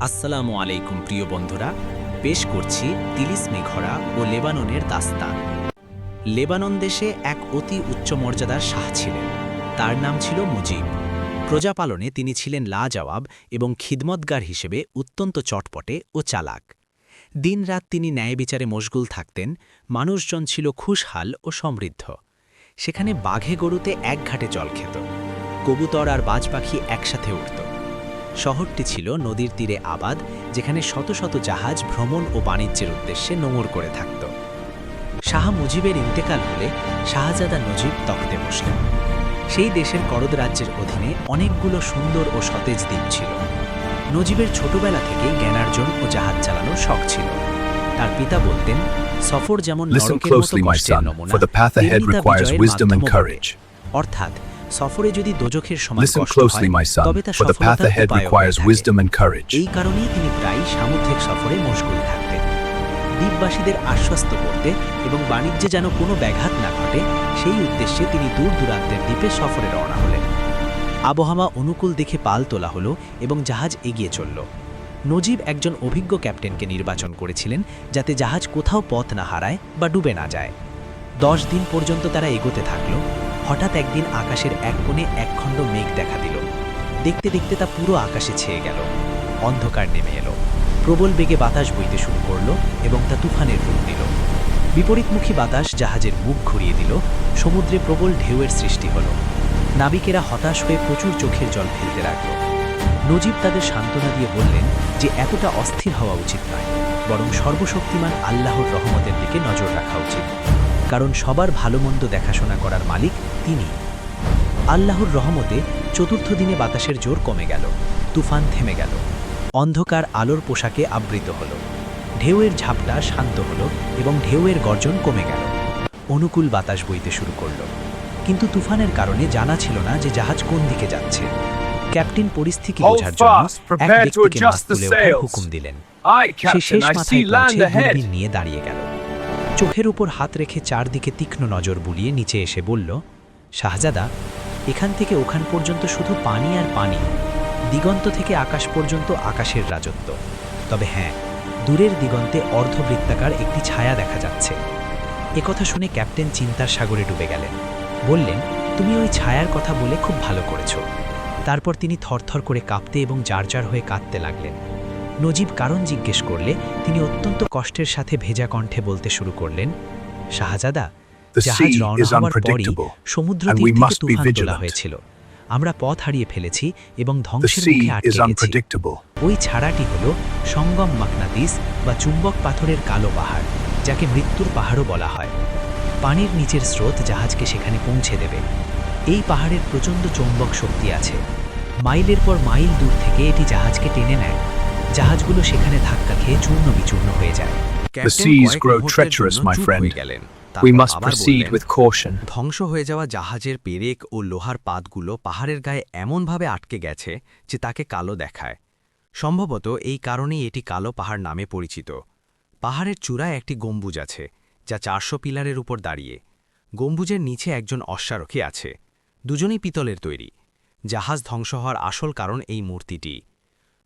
আসসালামু আলাইকুম প্রিয় বন্ধুরা, পেশ করছি তিলিস্মি ঘোড়া ও লেবাননের দাস্তান। লেবানন দেশে এক অতি উচ্চমর্যাদার শাহ ছিলেন। তার নাম ছিল মুজিব। প্রজাপালনে তিনি ছিলেন লাজবাব এবং খিদমতগার হিসেবে অত্যন্ত চটপটে ও চালাক। দিনরাত তিনি ন্যায় বিচারে মশগুল থাকতেন। মানুষজন ছিল খুশহাল ও সমৃদ্ধ। সেখানে বাঘে গরুতে এক ঘাটে জল খেত। কবুতর আর বাজ পাখি একসাথে উড়ত। শহরটি ছিল নদীর তীরে আবাদ, যেখানে শত শত জাহাজ ভ্রমণ ও বাণিজ্যের উদ্দেশ্যে নোঙর করে থাকত। শাহ মুজিবের ইন্তেকাল হলে শাহজাদা নজিব তখতে বসলেন। সেই দেশের করদ রাজ্যের অধীনে অনেকগুলো সুন্দর ও সতেজ দ্বীপ ছিল। নজিবের ছোটবেলা থেকেই জ্ঞানার্জন ও জাহাজ চালানোর শখ ছিল। তার পিতা বলতেন, সফর যেমন Listen নরকের মতো closely, my কষ্টের son, নমুনা, for the path ahead তেমনি তা requires বিজয়ের wisdom and মাধ্যমও বটে। courage. অর্থাৎ সফরে যদি দোজখের সমান Listen কষ্ট closely, হয়, my son, তবে তা for the path সফলতার ahead উপায়ও হয়ে requires থাকে। wisdom and courage. এই কারণেই তিনি প্রায়ই সামুদ্রিক সফরে মশগুল থাকতেন। দ্বীপবাসীদের আশ্বস্ত করতে এবং বাণিজ্যে যেন কোনো ব্যাঘাত না ঘটে, সেই উদ্দেশ্যে তিনি দূর দূরান্তের দ্বীপে সফরে রওনা হলেন। আবহাওয়া অনুকূল দেখে পাল তোলা হলো এবং জাহাজ এগিয়ে চলল। নজিব একজন অভিজ্ঞ ক্যাপ্টেনকে নির্বাচন করেছিলেন, যাতে জাহাজ কোথাও পথ না হারায় বা ডুবে না যায়। 10 দিন পর্যন্ত তারা এগোতে থাকল। হঠাৎ একদিন আকাশের এক কোণে একখণ্ড মেঘ দেখা দিল। দেখতে দেখতে তা পুরো আকাশে ছেয়ে গেল। অন্ধকার নেমে এলো। প্রবল বেগে বাতাস বইতে শুরু করল এবং তা তুফানের রূপ নিল। বিপরীতমুখী বাতাস জাহাজের মুখ ঘুরিয়ে দিল। সমুদ্রে প্রবল ঢেউয়ের সৃষ্টি হল। নাবিকেরা হতাশ হয়ে প্রচুর চোখের জল ফেলতে লাগল। নজিব তাদের সান্ত্বনা দিয়ে বললেন যে এতটা অস্থির হওয়া উচিত নয়, বরং সর্বশক্তিমান আল্লাহর রহমতের দিকে নজর রাখা উচিত, কারণ সবার ভালো মন্দ দেখাশোনা করার মালিক তিনি। আল্লাহর রহমতে চতুর্থ দিনে বাতাসের জোর কমে গেল। তুফান থেমে গেল। অন্ধকার আলোর পোশাকে আবৃত হল। ঢেউয়ের ঝাপটা শান্ত হল এবং ঢেউয়ের গর্জন কমে গেল। অনুকূল বাতাস বইতে শুরু করল। কিন্তু তুফানের কারণে জানা ছিল না যে জাহাজ কোন দিকে যাচ্ছে। ক্যাপ্টেন পরিস্থিতি বোঝার জন্য এক ব্যক্তিকে মাছ তুলে ওঠার হুকুম দিলেন। সে শেষ মাথায় পৌঁছে দূরবীন নিয়ে দাঁড়িয়ে গেল। চোখের উপর হাত রেখে চারদিকে তীক্ষ্ণ নজর বুলিয়ে নিচে এসে বলল, শাহজাদা, এখান থেকে ওখান পর্যন্ত শুধু পানি আর পানি, দিগন্ত থেকে আকাশ পর্যন্ত আকাশের রাজত্ব। তবে হ্যাঁ, দূরের দিগন্তে অর্ধবৃত্তাকার একটি ছায়া দেখা যাচ্ছে। একথা শুনে ক্যাপ্টেন চিন্তার সাগরে ডুবে গেলেন। বললেন, তুমি ওই ছায়ার কথা বলে খুব ভালো করেছ। তারপর তিনি থরথর করে কাঁপতে এবং জারজার হয়ে কাঁদতে লাগলেন। নজিব কারণ জিজ্ঞেস করলে তিনি অত্যন্ত কষ্টের সাথে ভেজা কণ্ঠে বলতে শুরু করলেন, শাহজাদা, The জাহাজ sea রওনা is হওয়ার পরই unpredictable, সমুদ্র and তীর we থেকে must be তুফান তোলা vigilant. হয়েছিল। আমরা পথ হারিয়ে ফেলেছি এবং The ধ্বংসের মুখে sea আটকে is গেছি। unpredictable. ওই ছাড়াটি হল সঙ্গম মাকনাতিস বা চুম্বক পাথরের কালো পাহাড়, যাকে মৃত্যুর পাহাড়ও বলা হয়। পানির নিচের স্রোত জাহাজকে সেখানে পৌঁছে দেবে। এই পাহাড়ের প্রচণ্ড চৌম্বক শক্তি আছে। মাইলের পর মাইল দূর থেকে এটি জাহাজকে টেনে নেয়। জাহাজগুলো সেখানে ধাক্কা খেয়ে চূর্ণ বিচূর্ণ হয়ে যায়। The seas grow treacherous, my friend. We must proceed with caution. ধ্বংস হয়ে যাওয়া জাহাজের পেরেক ও লোহার পাতগুলো পাহাড়ের গায়ে এমনভাবে আটকে গেছে যে তাকে কালো দেখায়। সম্ভবত এই কারণেই এটি কালো পাহাড় নামে পরিচিত। পাহাড়ের চূড়ায় একটি গম্বুজ আছে, যা 400 পিলারের উপর দাঁড়িয়ে। গম্বুজের নিচে একজন অশ্বারোহী আছে। দুজনেই পিতলের তৈরি। জাহাজ ধ্বংস হওয়ার আসল কারণ এই মূর্তিটি।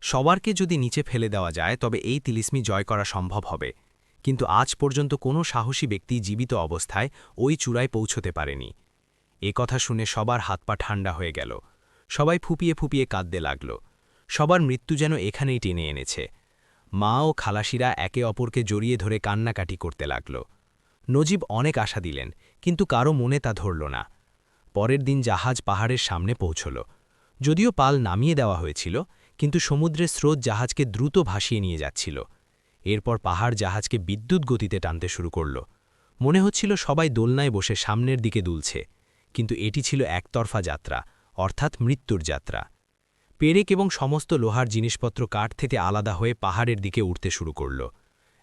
সবারকে যদি নিচে ফেলে দেওয়া যায় তবে এই তিলিস্মি জয় করা সম্ভব হবে, কিন্তু আজ পর্যন্ত কোনো সাহসী ব্যক্তি জীবিত অবস্থায় ওই চূড়ায় পৌঁছতে পারেনি। এ কথা শুনে সবার হাত পা ঠান্ডা হয়ে গেল। সবাই ফুপিয়ে ফুপিয়ে কাঁদতে লাগল। সবার মৃত্যু যেন এখানেই টেনে এনেছে। মা ও খালাসিরা একে অপরকে জড়িয়ে ধরে কান্নাকাটি করতে লাগল। নজিব অনেক আশা দিলেন, কিন্তু কারো মনে তা ধরল না। পরের দিন জাহাজ পাহাড়ের সামনে পৌঁছল। যদিও পাল নামিয়ে দেওয়া হয়েছিল, কিন্তু সমুদ্রের স্রোত জাহাজকে দ্রুত ভাসিয়ে নিয়ে যাচ্ছিল। এরপর পাহাড় জাহাজকে বিদ্যুৎ গতিতে টানতে শুরু করল। মনে হচ্ছিল সবাই দোলনায় বসে সামনের দিকে দুলছে, কিন্তু এটি ছিল একতরফা যাত্রা, অর্থাৎ মৃত্যুর যাত্রা। পেরেক এবং সমস্ত লোহার জিনিসপত্র কাঠ থেকে আলাদা হয়ে পাহাড়ের দিকে উঠতে শুরু করল।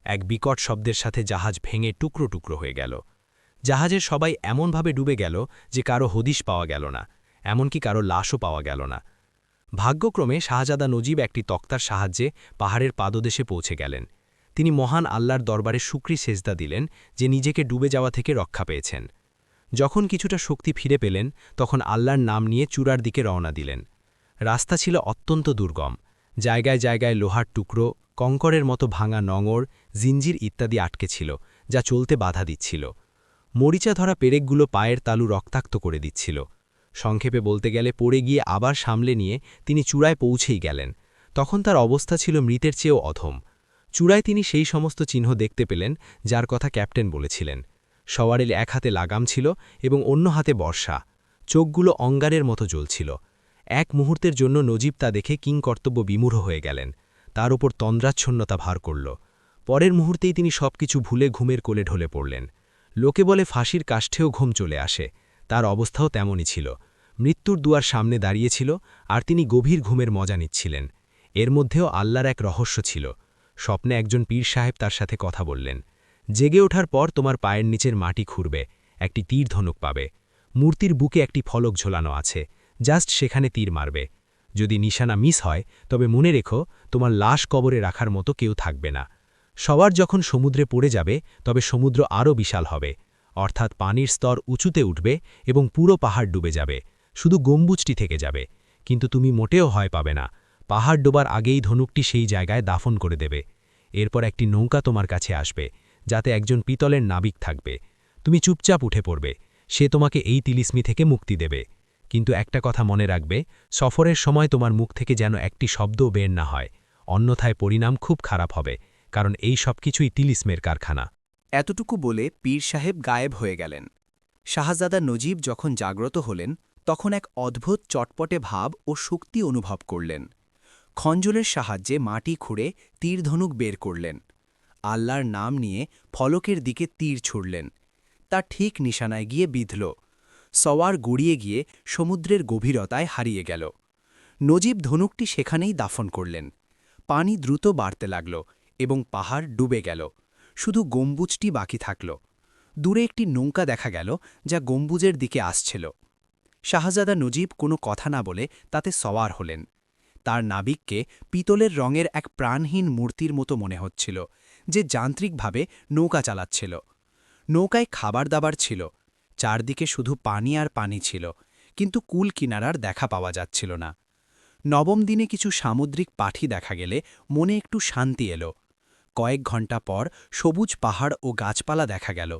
এক বিকট শব্দের সাথে জাহাজ ভেঙে টুকরো টুকরো হয়ে গেল। জাহাজের সবাই এমনভাবে ডুবে গেল যে কারো হদিশ পাওয়া গেল না, এমনকি কারো লাশও পাওয়া গেল না। ভাগ্যক্রমে শাহজাদা নজিব একটি তক্তার সাহায্যে পাহাড়ের পাদদেশে পৌঁছে গেলেন। তিনি মহান আল্লাহর দরবারে শুকরি সেজদা দিলেন যে নিজেকে ডুবে যাওয়া থেকে রক্ষা পেয়েছেন। যখন কিছুটা শক্তি ফিরে পেলেন, তখন আল্লাহর নাম নিয়ে চূড়ার দিকে রওনা দিলেন। রাস্তা ছিল অত্যন্ত দুর্গম। জায়গায় জায়গায় লোহার টুকরো, কঙ্করের মতো ভাঙা নঙর, জিঞ্জির ইত্যাদি আটকে ছিল, যা চলতে বাধা দিচ্ছিল। মরিচা ধরা পেরেকগুলো পায়ের তালু রক্তাক্ত করে দিচ্ছিল। সংক্ষেপে বলতে গেলে পড়ে গিয়ে আবার সামলে নিয়ে তিনি চূড়ায় পৌঁছেই গেলেন। তখন তার অবস্থা ছিল মৃতের চেয়েও অধম। চূড়ায় তিনি সেই সমস্ত চিহ্ন দেখতে পেলেন যার কথা ক্যাপ্টেন বলেছিলেন। সওয়ারের এক হাতে লাগাম ছিল এবং অন্য হাতে বর্ষা। চোখগুলো অঙ্গারের মতো জ্বলছিল। এক মুহূর্তের জন্য নজিব তা দেখে কিংকর্তব্য বিমূঢ় হয়ে গেলেন। তার উপর তন্দ্রাচ্ছন্নতা ভার করল। পরের মুহূর্তেই তিনি সবকিছু ভুলে ঘুমের কোলে ঢলে পড়লেন। লোকে বলে ফাঁসির কাষ্ঠেও ঘুম চলে আসে, তার অবস্থাও তেমনই ছিল। মৃত্যুর দুয়ার সামনে দাঁড়িয়েছিল আর তিনি গভীর ঘুমের মজা নিচ্ছিলেন। এর মধ্যেও আল্লাহর এক রহস্য ছিল। স্বপ্নে একজন পীর সাহেব তার সাথে কথা বললেন, জেগে ওঠার পর তোমার পায়ের নিচের মাটি খুঁড়বে, একটি তীর ধনুক পাবে। মূর্তির বুকে একটি ফলক ঝোলানো আছে, জাস্ট সেখানে তীর মারবে। যদি নিশানা মিস হয় তবে মনে রেখো তোমার লাশ কবরে রাখার মতো কেউ থাকবে না। সবার যখন সমুদ্রে পড়ে যাবে তবে সমুদ্র আরও বিশাল হবে, অর্থাৎ পানির স্তর উঁচুতে উঠবে এবং পুরো পাহাড় ডুবে যাবে, শুধু গম্বুজটি থেকে যাবে। কিন্তু তুমি মোটেও ভয় পাবে না, পাহাড় ডোবার আগেই ধনুকটি সেই জায়গায় দাফন করে দেবে। এরপর একটি নৌকা তোমার কাছে আসবে, যাতে একজন পিতলের নাবিক থাকবে। তুমি চুপচাপ উঠে পড়বে, সে তোমাকে এই তিলিস্মি থেকে মুক্তি দেবে। কিন্তু একটা কথা মনে রাখবে, সফরের সময় তোমার মুখ থেকে যেন একটি শব্দও বের না হয়, অন্যথায় পরিণাম খুব খারাপ হবে, কারণ এই সব কিছুই তিলিস্মের কারখানা। এতটুকু বলে পীর সাহেব গায়েব হয়ে গেলেন। শাহজাদা নজিব যখন জাগ্রত হলেন তখন এক অদ্ভুত চটপটে ভাব ও শক্তি অনুভব করলেন। খঞ্জলের সাহায্যে মাটি খুঁড়ে তীরধনুক বের করলেন। আল্লাহর নাম নিয়ে ফলকের দিকে তীর ছুড়লেন। তা ঠিক নিশানায় গিয়ে বিঁধল। সওয়ার গড়িয়ে গিয়ে সমুদ্রের গভীরতায় হারিয়ে গেল। নজিব ধনুকটি সেখানেই দাফন করলেন। পানি দ্রুত বাড়তে লাগল এবং পাহাড় ডুবে গেল। শুধু গম্বুজটি বাকি থাকল। দূরে একটি নৌকা দেখা গেল যা গম্বুজের দিকে আসছিল। শাহজাদা নজিব কোনো কথা না বলে তাতে সওয়ার হলেন। তার নাবিককে পিতলের রঙের এক প্রাণহীন মূর্তির মতো মনে হচ্ছিল, যে যান্ত্রিকভাবে নৌকা চালাচ্ছিল। নৌকায় খাবার দাবার ছিল, চারদিকে শুধু পানি আর পানি ছিল, কিন্তু কুল কিনারার দেখা পাওয়া যাচ্ছিল না। নবম দিনে কিছু সামুদ্রিক পাখি দেখা গেলে মনে একটু শান্তি এলো। কয়েক ঘণ্টা পর সবুজ পাহাড় ও গাছপালা দেখা গেল।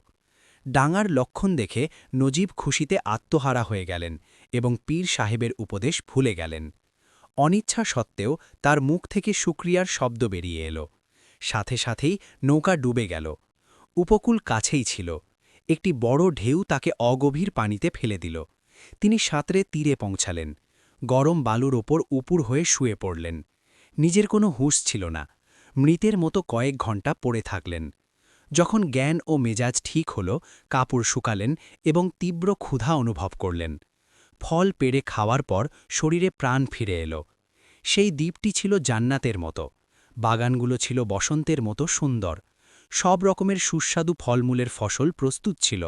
ডাঙার লক্ষণ দেখে নজিব খুশিতে আত্মহারা হয়ে গেলেন এবং পীর সাহেবের উপদেশ ভুলে গেলেন। অনিচ্ছা সত্ত্বেও তার মুখ থেকে শুকরিয়ার শব্দ বেরিয়ে এলো। সাথে সাথেই নৌকা ডুবে গেল। উপকূল কাছেই ছিল। একটি বড় ঢেউ তাকে অগভীর পানিতে ফেলে দিল। তিনি সাঁতরে তীরে পৌঁছালেন। গরম বালুর ওপর উপুর হয়ে শুয়ে পড়লেন। নিজের কোনো হুঁশ ছিল না। মৃতের মতো কয়েক ঘণ্টা পড়ে থাকলেন। যখন জ্ঞান ও মেজাজ ঠিক হল, কাপড় শুকালেন এবং তীব্র ক্ষুধা অনুভব করলেন। ফল পেড়ে খাওয়ার পর শরীরে প্রাণ ফিরে এলো। সেই দ্বীপটি ছিল জান্নাতের মতো। বাগানগুলো ছিল বসন্তের মতো সুন্দর। সব রকমের সুস্বাদু ফলমূলের ফসল প্রস্তুত ছিল।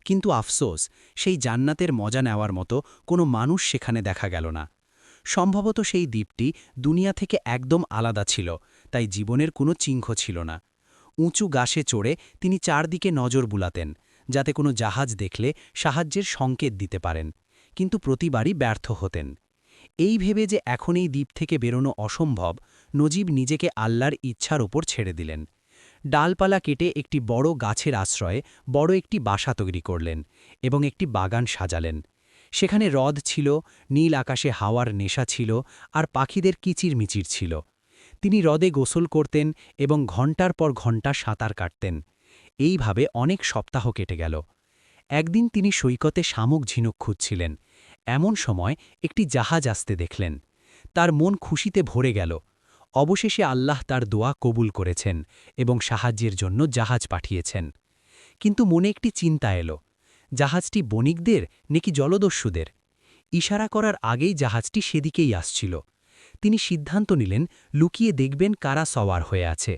কিন্তু আফসোস, সেই জান্নাতের মজা নেওয়ার মতো কোনো মানুষ সেখানে দেখা গেল না। সম্ভবত সেই দ্বীপটি দুনিয়া থেকে একদম আলাদা ছিল, তাই জীবনের কোনো চিহ্ন ছিল না। উঁচু গাছে চড়ে তিনি চারদিকে নজর বুলাতেন, যাতে কোনো জাহাজ দেখলে সাহায্যের সংকেত দিতে পারেন, কিন্তু প্রতিবারই ব্যর্থ হতেন। এই ভেবে যে এখন এই দ্বীপ থেকে বেরোনো অসম্ভব, নজিব নিজেকে আল্লাহর ইচ্ছার ওপর ছেড়ে দিলেন। ডালপালা কেটে একটি বড় গাছের আশ্রয়ে বড় একটি বাসা তৈরি করলেন এবং একটি বাগান সাজালেন। সেখানে হ্রদ ছিল, নীল আকাশে হাওয়ার নেশা ছিল, আর পাখিদের কিচিরমিচির ছিল। তিনি হ্রদে গোসল করতেন এবং ঘণ্টার পর ঘণ্টা সাঁতার কাটতেন। এইভাবে অনেক সপ্তাহ কেটে গেল। একদিন তিনি সৈকতে শামুক ঝিনুক খুঁজছিলেন। এমন সময় একটি জাহাজ আসতে দেখলেন। তার মন খুশিতে ভরে গেল। অবশেষে আল্লাহ তার দোয়া কবুল করেছেন এবং সাহায্যের জন্য জাহাজ পাঠিয়েছেন। কিন্তু মনে একটি চিন্তা এলো, জাহাজটি বণিকদের নাকি জলদস্যুদের? ইশারা করার আগেই জাহাজটি সেদিকেই আসছিল। তিনি সিদ্ধান্ত নিলেন লুকিয়ে দেখবেন কারা সওয়ার হয়ে আছে।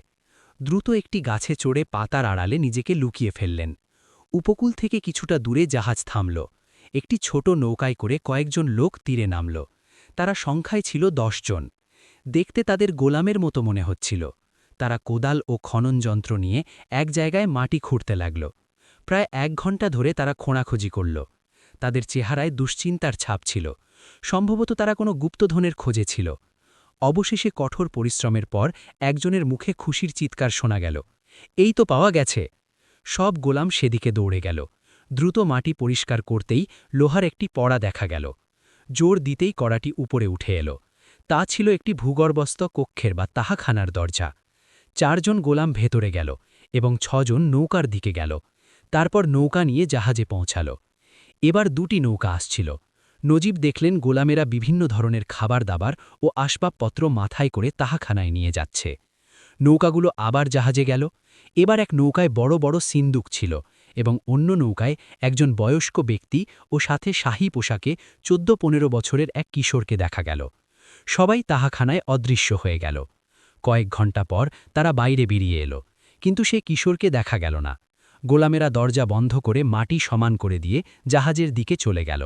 দ্রুত একটি গাছে চড়ে পাতার আড়ালে নিজেকে লুকিয়ে ফেললেন। উপকূল থেকে কিছুটা দূরে জাহাজ থামল। একটি ছোট নৌকায় করে কয়েকজন লোক তীরে নামল। তারা সংখ্যায় ছিল 10 জন। দেখতে তাদের গোলামের মতো মনে হচ্ছিল। তারা কোদাল ও খনন যন্ত্র নিয়ে এক জায়গায় মাটি খুঁড়তে লাগল। প্রায় 1 ঘণ্টা ধরে তারা খোঁড়াখুঁজি করল। তাদের চেহারায় দুশ্চিন্তার ছাপ ছিল। সম্ভবত তারা কোনো গুপ্তধনের খোঁজে ছিল। অবশেষে কঠোর পরিশ্রমের পর একজনের মুখে খুশির চিৎকার শোনা গেল। এই তো পাওয়া গেছে। সব গোলাম সেদিকে দৌড়ে গেল। দ্রুত মাটি পরিষ্কার করতেই লোহার একটি পড়া দেখা গেল। জোর দিতেই কড়াটি উপরে উঠে এলো। তা ছিল একটি ভূগর্ভস্থ কক্ষের বা তাহাখানার দরজা। 4 জন গোলাম ভেতরে গেল এবং 6 জন নৌকার দিকে গেল। তারপর নৌকা নিয়ে জাহাজে পৌঁছাল। এবার 2টি নৌকা আসছিল। নজিব দেখলেন গোলামেরা বিভিন্ন ধরনের খাবার দাবার ও আসবাবপত্র মাথায় করে তাহাখানায় নিয়ে যাচ্ছে। নৌকাগুলো আবার জাহাজে গেল। এবার এক নৌকায় বড় বড় সিন্দুক ছিল এবং অন্য নৌকায় একজন বয়স্ক ব্যক্তি ও সাথে শাহী পোশাকে 14-15 বছরের এক কিশোরকে দেখা গেল। সবাই তাহাখানায় অদৃশ্য হয়ে গেল। কয়েক ঘণ্টা পর তারা বাইরে বেরিয়ে এলো, কিন্তু সে কিশোরকে দেখা গেল না। গোলামেরা দরজা বন্ধ করে মাটি সমান করে দিয়ে জাহাজের দিকে চলে গেল।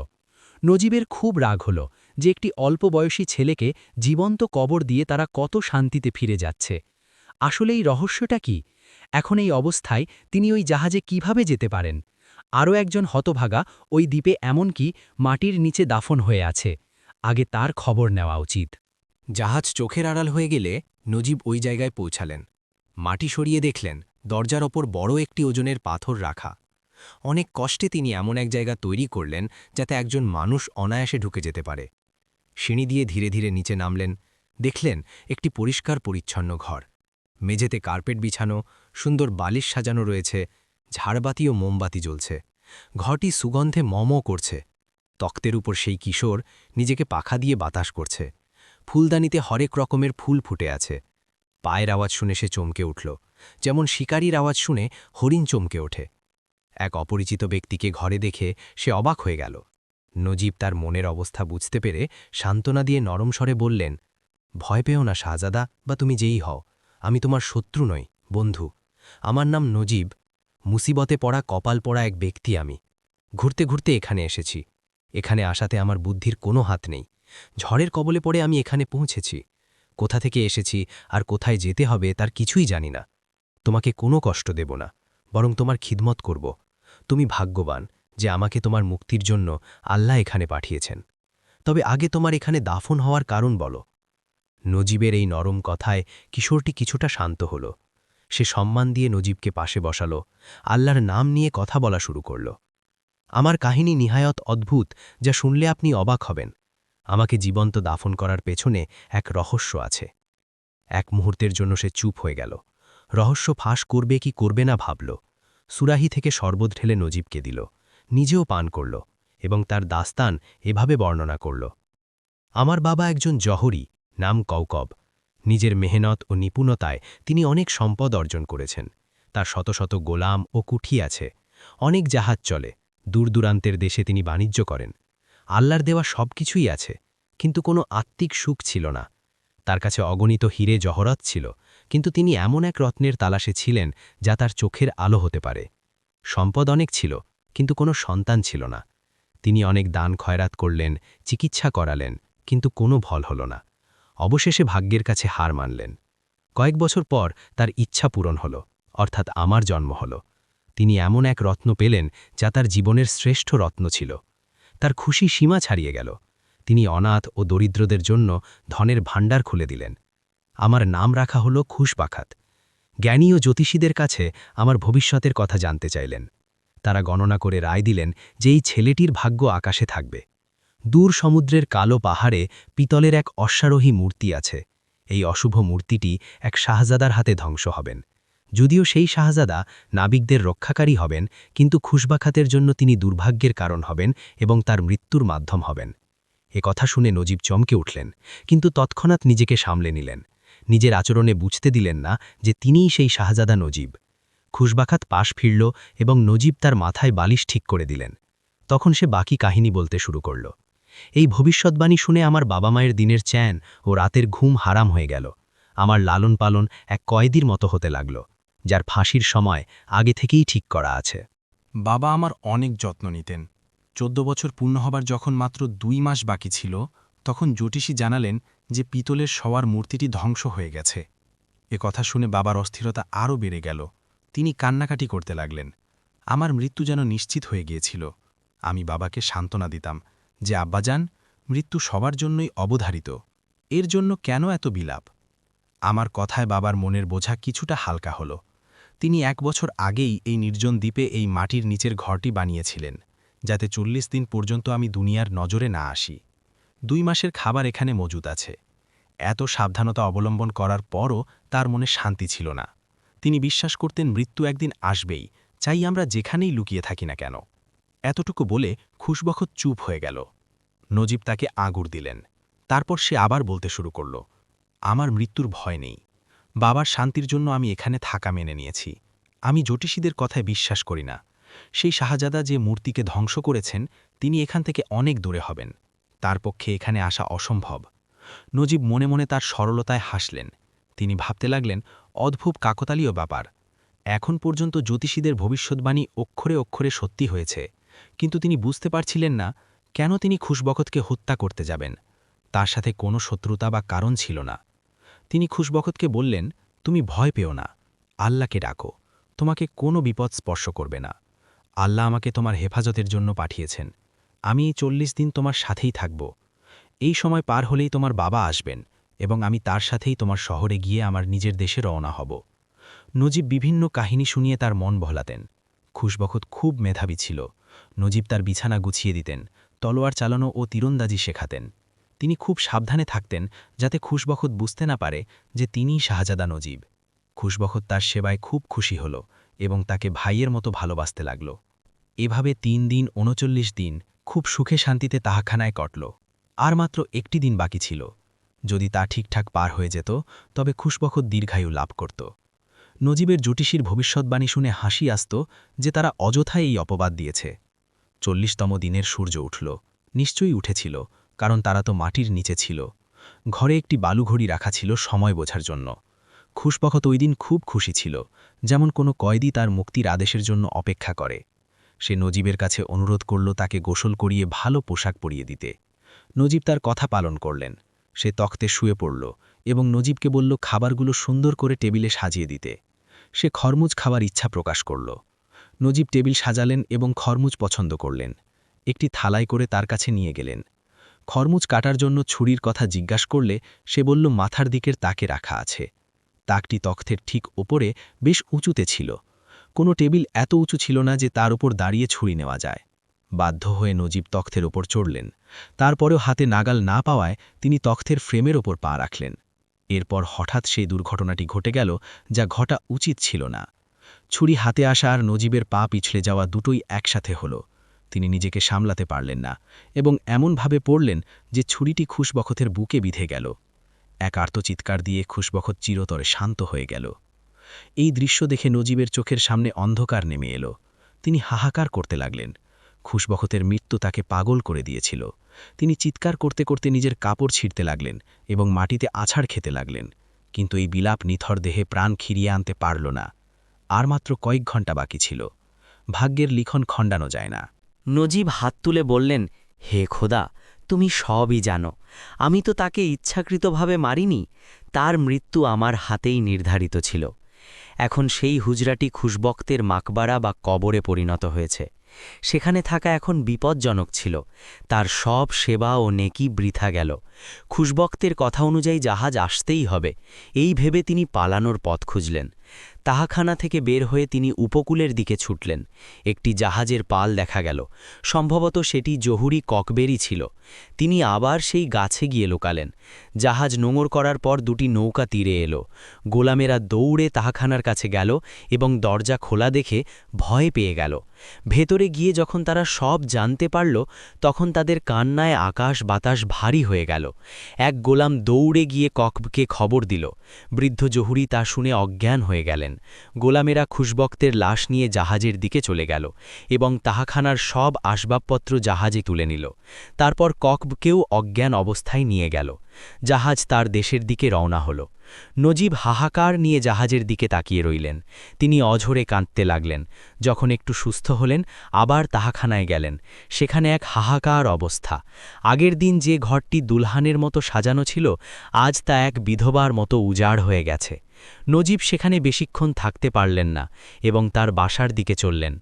নজিবের খুব রাগ হল যে একটি অল্প বয়সী ছেলেকে জীবন্ত কবর দিয়ে তারা কত শান্তিতে ফিরে যাচ্ছে। আসলে এই রহস্যটা কি? এখন এই অবস্থায় তিনি ওই জাহাজে কিভাবে যেতে পারেন? আরও একজন হতভাগা ওই দ্বীপে এমনকি মাটির নিচে দাফন হয়ে আছে। আগে তার খবর নেওয়া উচিত। জাহাজ চোখের আড়াল হয়ে গেলে নজিব ওই জায়গায় পৌঁছালেন। মাটি সরিয়ে দেখলেন দরজার ওপর বড় একটি ওজনের পাথর রাখা। অনেক কষ্টে তিনি এমন এক জায়গা তৈরি করলেন যাতে একজন মানুষ অনায়াসে ঢুকে যেতে পারে। সিঁড়ি দিয়ে ধীরে ধীরে নিচে নামলেন। দেখলেন একটি পরিষ্কার পরিচ্ছন্ন ঘর। মেঝেতে কার্পেট বিছানো, সুন্দর বালিশ সাজানো রয়েছে, ঝাড়বাতি ও মোমবাতি জ্বলছে। ঘরটি সুগন্ধে করছে। তক্তের উপর সেই কিশোর নিজেকে পাখা দিয়ে বাতাস করছে। ফুলদানিতে হরেক রকমের ফুল ফুটে আছে। পায়ের আওয়াজ শুনে সে চমকে উঠল, যেমন শিকারীর আওয়াজ শুনে হরিণ চমকে ওঠে। এক অপরিচিত ব্যক্তিকে ঘরে দেখে সে অবাক হয়ে গেল। নজিব তার মনের অবস্থা বুঝতে পেরে সান্ত্বনা দিয়ে নরম স্বরে বললেন, ভয় পেও না শাহজাদা, বা তুমি যেই হও, আমি তোমার শত্রু নই, বন্ধু। আমার নাম নজিব। মুসিবতে পড়া কপাল পড়া এক ব্যক্তি আমি। ঘুরতে ঘুরতে এখানে এসেছি। এখানে আসাতে আমার বুদ্ধির কোনো হাত নেই। ঝড়ের কবলে পড়ে আমি এখানে পৌঁছেছি। কোথা থেকে এসেছি আর কোথায় যেতে হবে তার কিছুই জানি না। তোমাকে কোনো কষ্ট দেব না, বরং তোমার খিদমত করব। তুমি ভাগ্যবান যে আমাকে তোমার মুক্তির জন্য আল্লাহ এখানে পাঠিয়েছেন। তবে আগে তোমার এখানে দাফন হওয়ার কারণ বলো। নজিবের এই নরম কথায় কিশোরটি কিছুটা শান্ত হল। সে সম্মান দিয়ে নজিবকে পাশে বসালো, আল্লাহর নাম নিয়ে কথা বলা শুরু করল। আমার কাহিনী নিহায়ত অদ্ভুত, যা শুনলে আপনি অবাক হবেন। আমাকে জীবন্ত দাফন করার পেছনে এক রহস্য আছে। এক মুহূর্তের জন্য সে চুপ হয়ে গেল। রহস্য ফাঁস করবে কি করবে না ভাবল। সুরাহি থেকে শরবত ঢেলে নজিবকে দিল, নিজেও পান করল এবং তার দাস্তান এভাবে বর্ণনা করল। আমার বাবা একজন জহরি, নাম কৌকব। নিজের মেহনত ও নিপুণতায় তিনি অনেক সম্পদ অর্জন করেছেন। তার শত শত গোলাম ও কুঠি আছে। অনেক জাহাজ চলে। দূর দূরান্তের দেশে তিনি বাণিজ্য করেন। আল্লাহর দেওয়া সব কিছুই আছে, কিন্তু কোনো আত্মিক সুখ ছিল না। তার কাছে অগণিত হীরে জহরত ছিল, কিন্তু তিনি এমন এক রত্নের তালাশে ছিলেন যা তার চোখের আলো হতে পারে। সম্পদ অনেক ছিল, কিন্তু কোনো সন্তান ছিল না। তিনি অনেক দান খয়রাত করলেন, চিকিৎসা করালেন, কিন্তু কোনো ফল হল না। অবশেষে ভাগ্যের কাছে হার মানলেন। কয়েক বছর পর তার ইচ্ছা পূরণ হল, অর্থাৎ আমার জন্ম হল। তিনি এমন এক রত্ন পেলেন যা তার জীবনের শ্রেষ্ঠ রত্ন ছিল। তার খুশি সীমা ছাড়িয়ে গেল। তিনি অনাথ ও দরিদ্রদের জন্য ধনের ভাণ্ডার খুলে দিলেন। আমার নাম রাখা হল খুশবাখাত। জ্ঞানী ও জ্যোতিষীদের কাছে আমার ভবিষ্যতের কথা জানতে চাইলেন। তারা গণনা করে রায় দিলেন যে এই ছেলেটির ভাগ্য আকাশে থাকবে। দূর সমুদ্রের কালো পাহাড়ে পিতলের এক অশ্বারোহী মূর্তি আছে। এই অশুভ মূর্তিটি এক শাহজাদার হাতে ধ্বংস হবেন। যদিও সেই শাহজাদা নাবিকদের রক্ষাকারী হবেন, কিন্তু খুশবাখাতের জন্য তিনি দুর্ভাগ্যের কারণ হবেন এবং তার মৃত্যুর মাধ্যম হবেন। এ কথা শুনে নজিব চমকে উঠলেন, কিন্তু তৎক্ষণাৎ নিজেকে সামলে নিলেন। নিজের আচরণে বুঝতে দিলেন না যে তিনিই সেই শাহজাদা নজিব। খুশবাখাত পাশ ফিরল এবং নজিব তার মাথায় বালিশ ঠিক করে দিলেন। তখন সে বাকি কাহিনী বলতে শুরু করল। এই ভবিষ্যৎবাণী শুনে আমার বাবা মায়ের দিনের চ্যান ও রাতের ঘুম হারাম হয়ে গেল। আমার লালন পালন এক কয়েদির মতো হতে লাগল, যার ফাঁসির সময় আগে থেকেই ঠিক করা আছে। বাবা আমার অনেক যত্ন নিতেন। 14 বছর পূর্ণ হবার যখন মাত্র 2 মাস বাকি ছিল, তখন জ্যোতিষী জানালেন যে পিতলের শওয়ার মূর্তিটি ধ্বংস হয়ে গেছে। এ কথা শুনে বাবার অস্থিরতা আরও বেড়ে গেল। তিনি কান্নাকাটি করতে লাগলেন। আমার মৃত্যু যেন নিশ্চিত হয়ে গিয়েছিল। আমি বাবাকে সান্ত্বনা দিতাম যে, আব্বাজান, মৃত্যু সবার জন্যই অবধারিত। এর জন্য কেন এত বিলাপ? আমার কথায় বাবার মনের বোঝা কিছুটা হালকা হলো। তিনি 1 বছর আগেই এই নির্জন দ্বীপে এই মাটির নিচের ঘরটি বানিয়েছিলেন, যাতে 40 দিন পর্যন্ত আমি দুনিয়ার নজরে না আসি। 2 মাসের খাবার এখানে মজুদ আছে। এত সাবধানতা অবলম্বন করার পরও তার মনে শান্তি ছিল না। তিনি বিশ্বাস করতেন মৃত্যু একদিন আসবেই, চাই আমরা যেখানেই লুকিয়ে থাকি না কেন। এতটুকু বলে খুশবখত চুপ হয়ে গেল। নজিব তাকে আগুর দিলেন। তারপর সে আবার বলতে শুরু করল, আমার মৃত্যুর ভয় নেই। বাবার শান্তির জন্য আমি এখানে থাকা মেনে নিয়েছি। আমি জ্যোতিষীদের কথায় বিশ্বাস করি না। সেই শাহজাদা যে মূর্তিকে ধ্বংস করেছেন, তিনি এখান থেকে অনেক দূরে হবেন। তার পক্ষে এখানে আসা অসম্ভব। নজিব মনে মনে তার সরলতায় হাসলেন। তিনি ভাবতে লাগলেন, অদ্ভুত কাকতালীয় ব্যাপার। এখন পর্যন্ত জ্যোতিষীদের ভবিষ্যৎবাণী অক্ষরে অক্ষরে সত্যি হয়েছে, কিন্তু তিনি বুঝতে পারছিলেন না কেন তিনি খুশবখতকে হত্যা করতে যাবেন। তার সাথে কোনো শত্রুতা বা কারণ ছিল না। তিনি খুশবখতকে বললেন, তুমি ভয় পেও না, আল্লাহকে ডাকো, তোমাকে কোনো বিপদ স্পর্শ করবে না। আল্লাহ আমাকে তোমার হেফাজতের জন্য পাঠিয়েছেন। আমি এই 40 দিন তোমার সাথেই থাকব। এই সময় পার হলেই তোমার বাবা আসবেন এবং আমি তার সাথেই তোমার শহরে গিয়ে আমার নিজের দেশে রওনা হব। নজিব বিভিন্ন কাহিনী শুনিয়ে তার মন বহলাতেন। খুশবখত খুব মেধাবী ছিল। নজিব তার বিছানা গুছিয়ে দিতেন, তলোয়ার চালানো ও তীরন্দাজি শেখাতেন। তিনি খুব সাবধানে থাকতেন যাতে খুশবখত বুঝতে না পারে যে তিনিই শাহজাদা নজিব। খুশবখত তার সেবায় খুব খুশি হল এবং তাকে ভাইয়ের মতো ভালোবাসতে লাগল। এভাবে 3 দিন 39 দিন খুব সুখে শান্তিতে তাহাখানায় কটল। আর মাত্র একটি দিন বাকি ছিল। যদি তা ঠিকঠাক পার হয়ে যেত, তবে খুশবখত দীর্ঘায়ু লাভ করত। নজিবের জ্যোতিষীর ভবিষ্যৎবাণী শুনে হাসি আসত যে তারা অযথায় এই অপবাদ দিয়েছে। 40তম দিনের সূর্য উঠল। নিশ্চয়ই উঠেছিল, কারণ তারা তো মাটির নিচে ছিল। ঘরে একটি বালুঘড়ি রাখা ছিল সময় বোঝার জন্য। খুশবখত ওই দিন খুব খুশি ছিল, যেমন কোনো কয়েদি তার মুক্তির আদেশের জন্য অপেক্ষা করে। সে নজিবের কাছে অনুরোধ করল তাকে গোসল করিয়ে ভালো পোশাক পরিয়ে দিতে। নজিব তার কথা পালন করলেন। সে তখতে শুয়ে পড়ল এবং নজিবকে বলল খাবারগুলো সুন্দর করে টেবিলে সাজিয়ে দিতে। সে খরমুজ খাওয়ার ইচ্ছা প্রকাশ করল। নজিব টেবিল সাজালেন এবং খরমুজ পছন্দ করলেন। একটি থালায় করে তার কাছে নিয়ে গেলেন। খরমুজ কাটার জন্য ছুরির কথা জিজ্ঞাসা করলে সে বলল মাথার দিকের তাকে রাখা আছে। তাকটি তখ্তের ঠিক ওপরে বেশ উঁচুতে ছিল। কোনো টেবিল এত উঁচু ছিল না যে তার উপর দাঁড়িয়ে ছুরি নেওয়া যায়। বাধ্য হয়ে নজিব তখ্তের ওপর চড়লেন। তারপরেও হাতে নাগাল না পাওয়ায় তিনি তখ্তের ফ্রেমের ওপর পা রাখলেন। এরপর হঠাৎ সেই দুর্ঘটনাটি ঘটে গেল যা ঘটা উচিত ছিল না। ছুরি হাতে আসা আর নজিবের পা পিছলে যাওয়া দুটোই একসাথে হল। তিনি নিজেকে সামলাতে পারলেন না এবং এমনভাবে পড়লেন যে ছুরিটি খুশবখতের বুকে বিঁধে গেল। এক আর্তচিৎকার দিয়ে খুশবখত চিরতরে শান্ত হয়ে গেল। এই দৃশ্য দেখে নজিবের চোখের সামনে অন্ধকার নেমে এলো। তিনি হাহাকার করতে লাগলেন। খুশবখতের মৃত্যু তাকে পাগল করে দিয়েছিল। তিনি চিৎকার করতে করতে নিজের কাপড় ছিঁড়তে লাগলেন এবং মাটিতে আছাড় খেতে লাগলেন, কিন্তু এই বিলাপ নিথর দেহে প্রাণ খিরিয়ে আনতে পারল না। আর মাত্র কয়েক ঘণ্টা বাকি ছিল। ভাগ্যের লিখন খণ্ডানো যায় না। নজিব হাত তুলে বললেন, হে খোদা, তুমি সবই জানো। আমি তো তাকে ইচ্ছাকৃতভাবে মারিনি। তার মৃত্যু আমার হাতেই নির্ধারিত ছিল। এখন সেই হুজরাটি খুশবক্তের মাকবারা বা কবরে পরিণত হয়েছে। সেখানে থাকা এখন বিপজ্জনক ছিল। তার সব সেবা ও নেকি বৃথা গেল। খুশবক্তের কথা অনুযায়ী জাহাজ আসতেই হবে, এই ভেবে তিনি পালানোর পথ খুঁজলেন। তাহাখানা থেকে বের হয়ে তিনি উপকূলের দিকে ছুটলেন। একটি জাহাজের পাল দেখা গেল। সম্ভবত সেটি জহুরি ককবেরই ছিল। তিনি আবার সেই গাছে গিয়ে লুকালেন। জাহাজ নোঙর করার পর দুটি নৌকা তীরে এলো। গোলামেরা দৌড়ে তাহাখানার কাছে গেল এবং দরজা খোলা দেখে ভয় পেয়ে গেল। ভেতরে গিয়ে যখন তারা সব জানতে পারল, তখন তাদের কান্নায় আকাশ বাতাস ভারী হয়ে গেল। এক গোলাম দৌড়ে গিয়ে ককবকে খবর দিল। বৃদ্ধ জহুরি তা শুনে অজ্ঞান হয়ে গেলেন। গোলামেরা খুশবক্তের লাশ নিয়ে জাহাজের দিকে চলে গেল এবং তাহাখানার সব আসবাবপত্র জাহাজে তুলে নিল। তারপর ককবকেও অজ্ঞান অবস্থায় নিয়ে গেল। জাহাজ তার দেশের দিকে রওনা হল। নজিব হাহাকার নিয়ে জাহাজের দিকে তাকিয়ে রইলেন। তিনি অঝরে কাঁদতে লাগলেন। যখন একটু সুস্থ হলেন, আবার তাহাখানায় গেলেন। সেখানে এক হাহাকার অবস্থা। আগের দিন যে ঘরটি দুলহানের মতো সাজানো ছিল, আজ তা এক বিধবার মতো উজাড় হয়ে গেছে। নজিব সেখানে বেশিক্ষণ থাকতে পারলেন না এবং তার বাসার দিকে চললেন।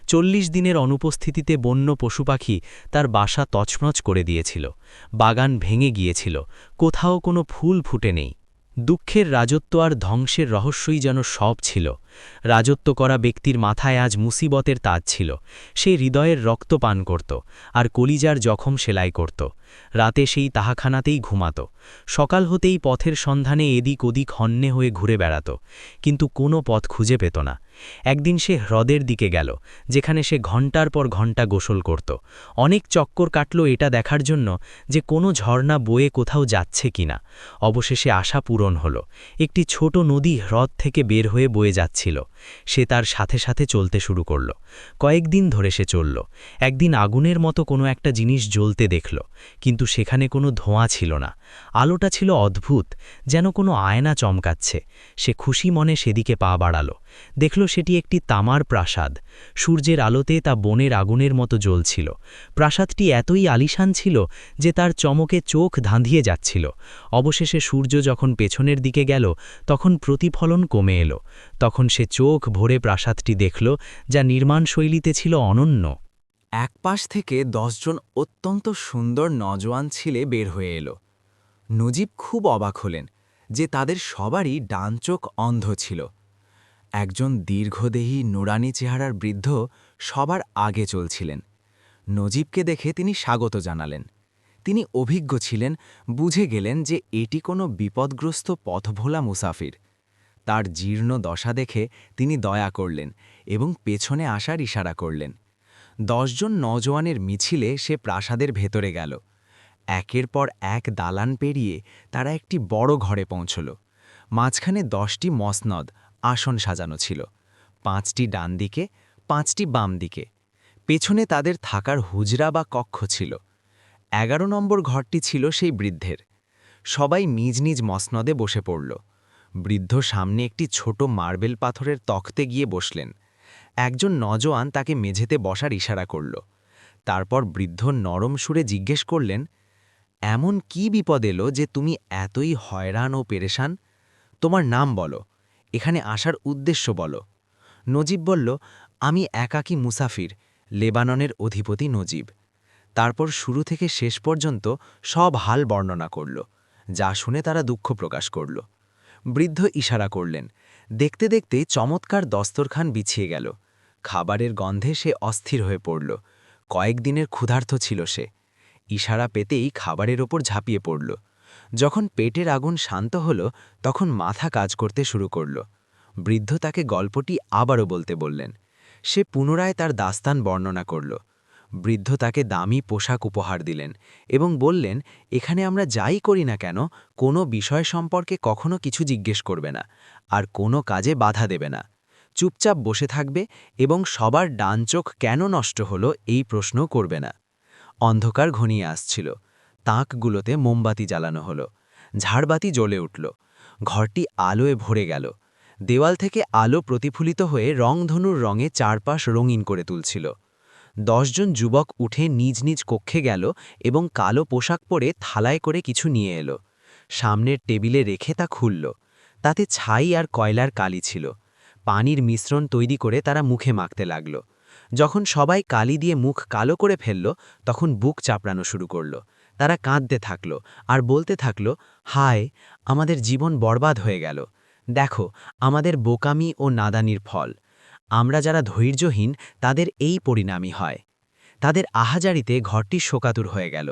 ৪০ দিনের অনুপস্থিতিতে বন্য পশুপাখি তার বাসা তছনছ করে দিয়েছিল, বাগান ভেঙে গিয়েছিল, কোথাও কোনো ফুল ফুটে নেই। দুঃখের রাজত্ব আর ধ্বংসের রহস্যই যেন সব ছিল। রাজত্ব করা ব্যক্তির মাথায় আজ মুসিবতের তাজ ছিল। সে হৃদয়ের রক্ত পান করত আর কলিজার জখম সেলাই করত। রাতে সেই তাহাখানাতেই ঘুমাত। সকাল হতেই পথের সন্ধানে এদিক ওদিক হন্যে হয়ে ঘুরে বেড়াত, কিন্তু কোনো পথ খুঁজে পেত না। একদিন সে হ্রদের দিকে গেল, যেখানে সে ঘণ্টার পর ঘণ্টা গোসল করত। অনেক চক্কর কাটল এটা দেখার জন্য যে কোনো ঝর্ণা বয়ে কোথাও যাচ্ছে কিনা। অবশেষে আশা পূরণ হল। একটি ছোট নদী হ্রদ থেকে বের হয়ে বয়ে যাচ্ছিল। সে তার সাথে সাথে চলতে শুরু করল। কয়েকদিন ধরে সে চলল। একদিন আগুনের মতো কোনো একটা জিনিস জ্বলতে দেখল, কিন্তু সেখানে কোনো ধোঁয়া ছিল না। আলোটা ছিল অদ্ভুত, যেন কোনো আয়না চমকাচ্ছে। সে খুশি মনে সেদিকে পা বাড়াল। দেখল সেটি একটি তামার প্রাসাদ। সূর্যের আলোতে তা বনের আগুনের মতো জ্বলছিল। প্রাসাদটি এতই আলিশান ছিল যে তার চমকে চোখ ধাঁধিয়ে যাচ্ছিল। অবশেষে সূর্য যখন পেছনের দিকে গেল, তখন প্রতিফলন কমে এলো। তখন সে চোখ ভরে প্রাসাদটি দেখল, যা নির্মাণশৈলীতে ছিল অনন্য। এক পাশ থেকে ১০ জন অত্যন্ত সুন্দর নজওয়ান ছেলে বের হয়ে এলো। নজিব খুব অবাক হলেন যে তাদের সবারই ডান চোখ অন্ধ ছিল। একজন দীর্ঘদেহী নুরানি চেহারার বৃদ্ধ সবার আগে চলছিলেন। নজিবকে দেখে তিনি স্বাগত জানালেন। তিনি অভিজ্ঞ ছিলেন, বুঝে গেলেন যে এটি কোনো বিপদগ্রস্ত পথভোলা মুসাফির। তার জীর্ণ দশা দেখে তিনি দয়া করলেন এবং পেছনে আসার ইশারা করলেন। ১০ জন নজওয়ানের মিছিলে সে প্রাসাদের ভেতরে গেল। একের পর এক দালান পেরিয়ে তারা একটি বড় ঘরে পৌঁছল। মাঝখানে ১০টি মসনদ আসন সাজানো ছিল, ৫টি ডান দিকে, 5টি বাম দিকে। পেছনে তাদের থাকার হুজরা বা কক্ষ ছিল। ১১ নম্বর ঘরটি ছিল সেই বৃদ্ধের। সবাই নিজ নিজ মসনদে বসে পড়ল। বৃদ্ধ সামনে একটি ছোট মার্বেল পাথরের তখতে গিয়ে বসলেন। একজন নজওয়ান তাকে মেঝেতে বসার ইশারা করল। তারপর বৃদ্ধ নরম সুরে জিজ্ঞেস করলেন, এমন কি বিপদ এলো যে তুমি এতই হয়রান ও পেরেশান? তোমার নাম বলো, এখানে আসার উদ্দেশ্য বলো। নজিব বলল, আমি একাকী মুসাফির, লেবাননের অধিপতি নজিব। তারপর শুরু থেকে শেষ পর্যন্ত সব হাল বর্ণনা করল, যা শুনে তারা দুঃখ প্রকাশ করল। বৃদ্ধ ইশারা করলেন। দেখতে দেখতে চমৎকার দস্তরখান বিছিয়ে গেল। খাবারের গন্ধে সে অস্থির হয়ে পড়ল। কয়েকদিনের ক্ষুধার্ত ছিল সে। ইশারা পেতেই খাবারের ওপর ঝাঁপিয়ে পড়ল। যখন পেটের আগুন শান্ত হল, তখন মাথা কাজ করতে শুরু করল। বৃদ্ধ তাকে গল্পটি আবারও বলতে বললেন। সে পুনরায় তার দাস্তান বর্ণনা করল। বৃদ্ধ তাকে দামি পোশাক উপহার দিলেন এবং বললেন, এখানে আমরা যাই করি না কেন, কোনো বিষয় সম্পর্কে কখনো কিছু জিজ্ঞেস করবে না, আর কোনো কাজে বাধা দেবে না। চুপচাপ বসে থাকবে এবং সবার ডান চোখ কেন নষ্ট হলো এই প্রশ্ন করবে না। অন্ধকার ঘনিয়ে আসছিল। তাকগুলোতে মোমবাতি জ্বালানো হলো। ঝাড়বাতি জ্বলে উঠল। ঘরটি আলোয় ভরে গেল। দেওয়াল থেকে আলো প্রতিফলিত হয়ে রংধনুর রঙে চারপাশ রঙিন করে তুলছিল। ১০ জন যুবক উঠে নিজ নিজ কক্ষে গেল এবং কালো পোশাক পরে থালায় করে কিছু নিয়ে এলো। সামনের টেবিলে রেখে তা খুলল। তাতে ছাই আর কয়লার কালি ছিল। পানির মিশ্রণ তৈরি করে তারা মুখে মাখতে লাগল। যখন সবাই কালি দিয়ে মুখ কালো করে ফেলল, তখন বুক চাপড়ানো শুরু করল। তারা কাঁদতে থাকল আর বলতে থাকল, হায়, আমাদের জীবন বরবাদ হয়ে গেল। দেখো আমাদের বোকামি ও নাদানির ফল। আমরা যারা ধৈর্যহীন তাদের এই পরিণামই হয়। তাদের আহাজারিতে ঘরটি শোকাতুর হয়ে গেল।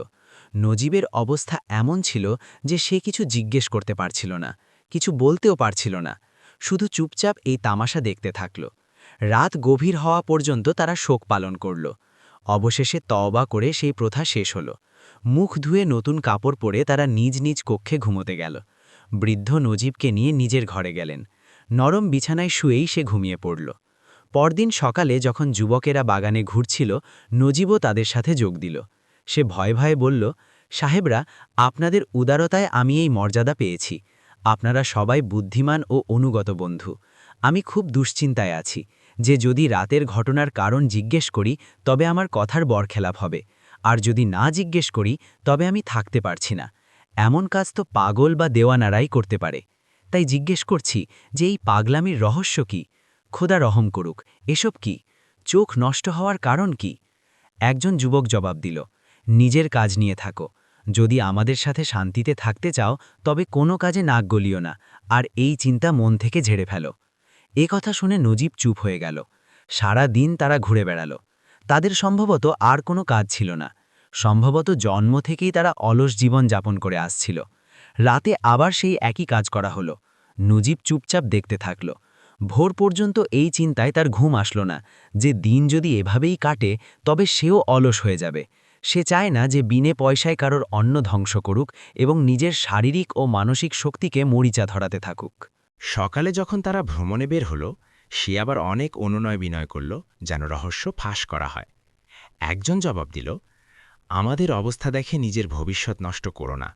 নজিবের অবস্থা এমন ছিল যে সে কিছু জিজ্ঞেস করতে পারছিল না, কিছু বলতেও পারছিল না, শুধু চুপচাপ এই তামাশা দেখতে থাকল। রাত গভীর হওয়া পর্যন্ত তারা শোক পালন করল। অবশেষে তওবা করে সেই প্রথা শেষ হল। মুখ ধুয়ে নতুন কাপড় পরে তারা নিজ নিজ কক্ষে ঘুমোতে গেল। বৃদ্ধ নজিবকে নিয়ে নিজের ঘরে গেলেন। নরম বিছানায় শুয়েই সে ঘুমিয়ে পড়ল। পরদিন সকালে যখন যুবকেরা বাগানে ঘুরছিল, নজিবও তাদের সাথে যোগ দিল। সে ভয়ে ভয়ে বলল, সাহেবরা, আপনাদের উদারতায় আমি এই মর্যাদা পেয়েছি। আপনারা সবাই বুদ্ধিমান ও অনুগত বন্ধু। আমি খুব দুশ্চিন্তায় আছি যে যদি রাতের ঘটনার কারণ জিজ্ঞেস করি তবে আমার কথার বরখেলাপ হবে, আর যদি না জিজ্ঞেস করি তবে আমি থাকতে পারছি না। এমন কাজ তো পাগল বা দেওয়ানারাই করতে পারে। তাই জিজ্ঞেস করছি যে এই পাগলামির রহস্য কি? খোদা রহম করুক, এসব কি? চোখ নষ্ট হওয়ার কারণ কি? একজন যুবক জবাব দিল, নিজের কাজ নিয়ে থাকো। যদি আমাদের সাথে শান্তিতে থাকতে চাও তবে কোনো কাজে নাক গলিও না, আর এই চিন্তা মন থেকে ঝেড়ে ফেলো। এ কথা শুনে নজিব চুপ হয়ে গেল। সারা দিন তারা ঘুরে বেড়াল। তাদের সম্ভবত আর কোনো কাজ ছিল না। সম্ভবত জন্ম থেকেই তারা অলস জীবন যাপন করে আসছিল। রাতে আবার সেই একই কাজ করা হলো। নজিব চুপচাপ দেখতে থাকল। ভোর পর্যন্ত এই চিন্তায় তার ঘুম আসলো না যে দিন যদি এভাবেই কাটে তবে সেও অলস হয়ে যাবে। সে চায় না যে বিনে পয়সায় কারোর অন্ন ধ্বংস করুক এবং নিজের শারীরিক ও মানসিক শক্তিকে মরিচা ধরাতে থাকুক। সকালে যখন তারা ভ্রমণে বের হলো, সে আবার অনেক অনুনয় বিনয় করল যেন রহস্য ফাঁস করা হয়। একজন জবাব দিল, আমাদের অবস্থা দেখে নিজের ভবিষ্যৎ নষ্ট করো না।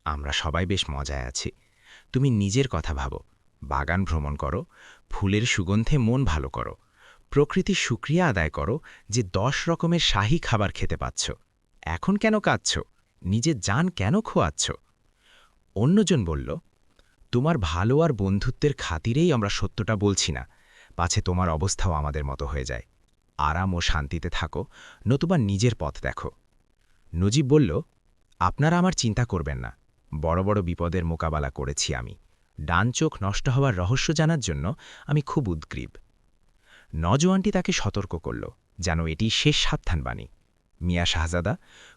আমরা সবাই বেশ মজায় আছি। তুমি নিজের কথা ভাবো, বাগান ভ্রমণ করো, ফুলের সুগন্ধে মন ভালো করো, প্রকৃতির শুকরিয়া আদায় করো যে 10 রকমের শাহী খাবার খেতে পাচ্ছ। এখন কেন কাঁদছ? নিজের জান কেন খোয়াচ্ছ? অন্যজন বলল, তোমার ভালো আর বন্ধুত্বের খাতিরেই আমরা সত্যটা বলছি না, পাছে তোমার অবস্থাও আমাদের মতো হয়ে যায়। আরাম ও শান্তিতে থাকো, নতুবা নিজের পথ দেখো। নজিব বলল, আপনারা আমার চিন্তা করবেন না। বড় বড় বিপদের মোকাবেলা করেছি আমি। ডান চোখ নষ্ট হওয়ার রহস্য জানার জন্য আমি খুব উদ্গ্রীব। নজওয়ানটি তাকে সতর্ক করল যেন এটি শেষ সাবধানবাণী। মিয়া শাহজাদা,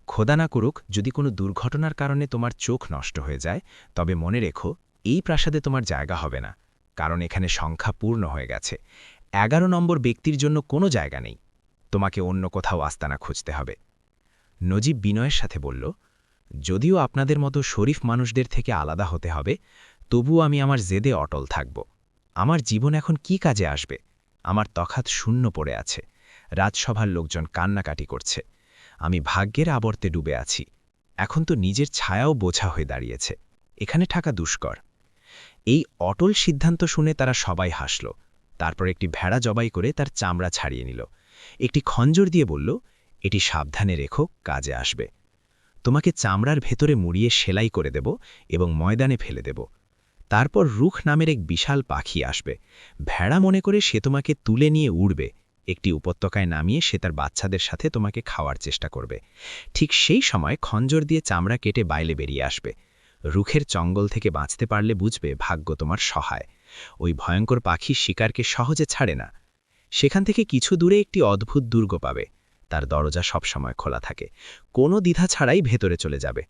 খোদা না করুক যদি কোনো দুর্ঘটনার কারণে তোমার চোখ নষ্ট হয়ে যায়, তবে মনে রেখো এই প্রাসাদে তোমার জায়গা হবে না, কারণ এখানে সংখ্যা পূর্ণ হয়ে গেছে। 11 নম্বর ব্যক্তির জন্য কোনো জায়গা নেই। তোমাকে অন্য কোথাও আস্তানা খুঁজতে হবে। নজিব বিনয়ের সাথে বলল, যদিও আপনাদের মতো শরীফ মানুষদের থেকে আলাদা হতে হবে, তবুও আমি আমার জেদে অটল থাকব। আমার জীবন এখন কি কাজে আসবে? আমার তখাত শূন্য পড়ে আছে। রাজসভার লোকজন কান্নাকাটি করছে। আমি ভাগ্যের আবর্তে ডুবে আছি। এখন তো নিজের ছায়াও বোঝা হয়ে দাঁড়িয়েছে। এখানে থাকা দুষ্কর। এই অটল সিদ্ধান্ত শুনে তারা সবাই হাসল। তারপর একটি ভেড়া জবাই করে তার চামড়া ছাড়িয়ে নিল। একটি খঞ্জর দিয়ে বলল, এটি সাবধানে রেখো, কাজে আসবে। তোমাকে চামড়ার ভেতরে মুড়িয়ে সেলাই করে দেব এবং ময়দানে ফেলে দেব। তারপর রুখ নামের এক বিশাল পাখি আসবে। ভেড়া মনে করে সে তোমাকে তুলে নিয়ে উড়বে। একটি উপত্যকায় নামিয়ে সে তার বাচ্চাদের সাথে তোমাকে খাওয়ার চেষ্টা করবে। ঠিক সেই সময় খঞ্জর দিয়ে চামড়া কেটে বাইরে বেরিয়ে আসবে। রুখের চঙ্গল থেকে বাঁচতে পারলে বুঝবে ভাগ্য তোমার সহায়। ওই ভয়ঙ্কর পাখি শিকারকে সহজে ছাড়ে না। সেখান থেকে কিছু দূরে একটি অদ্ভুত দুর্গ পাবে। তার দরজা সবসময় খোলা থাকে। কোনো দ্বিধা ছাড়াই ভেতরে চলে যাবে।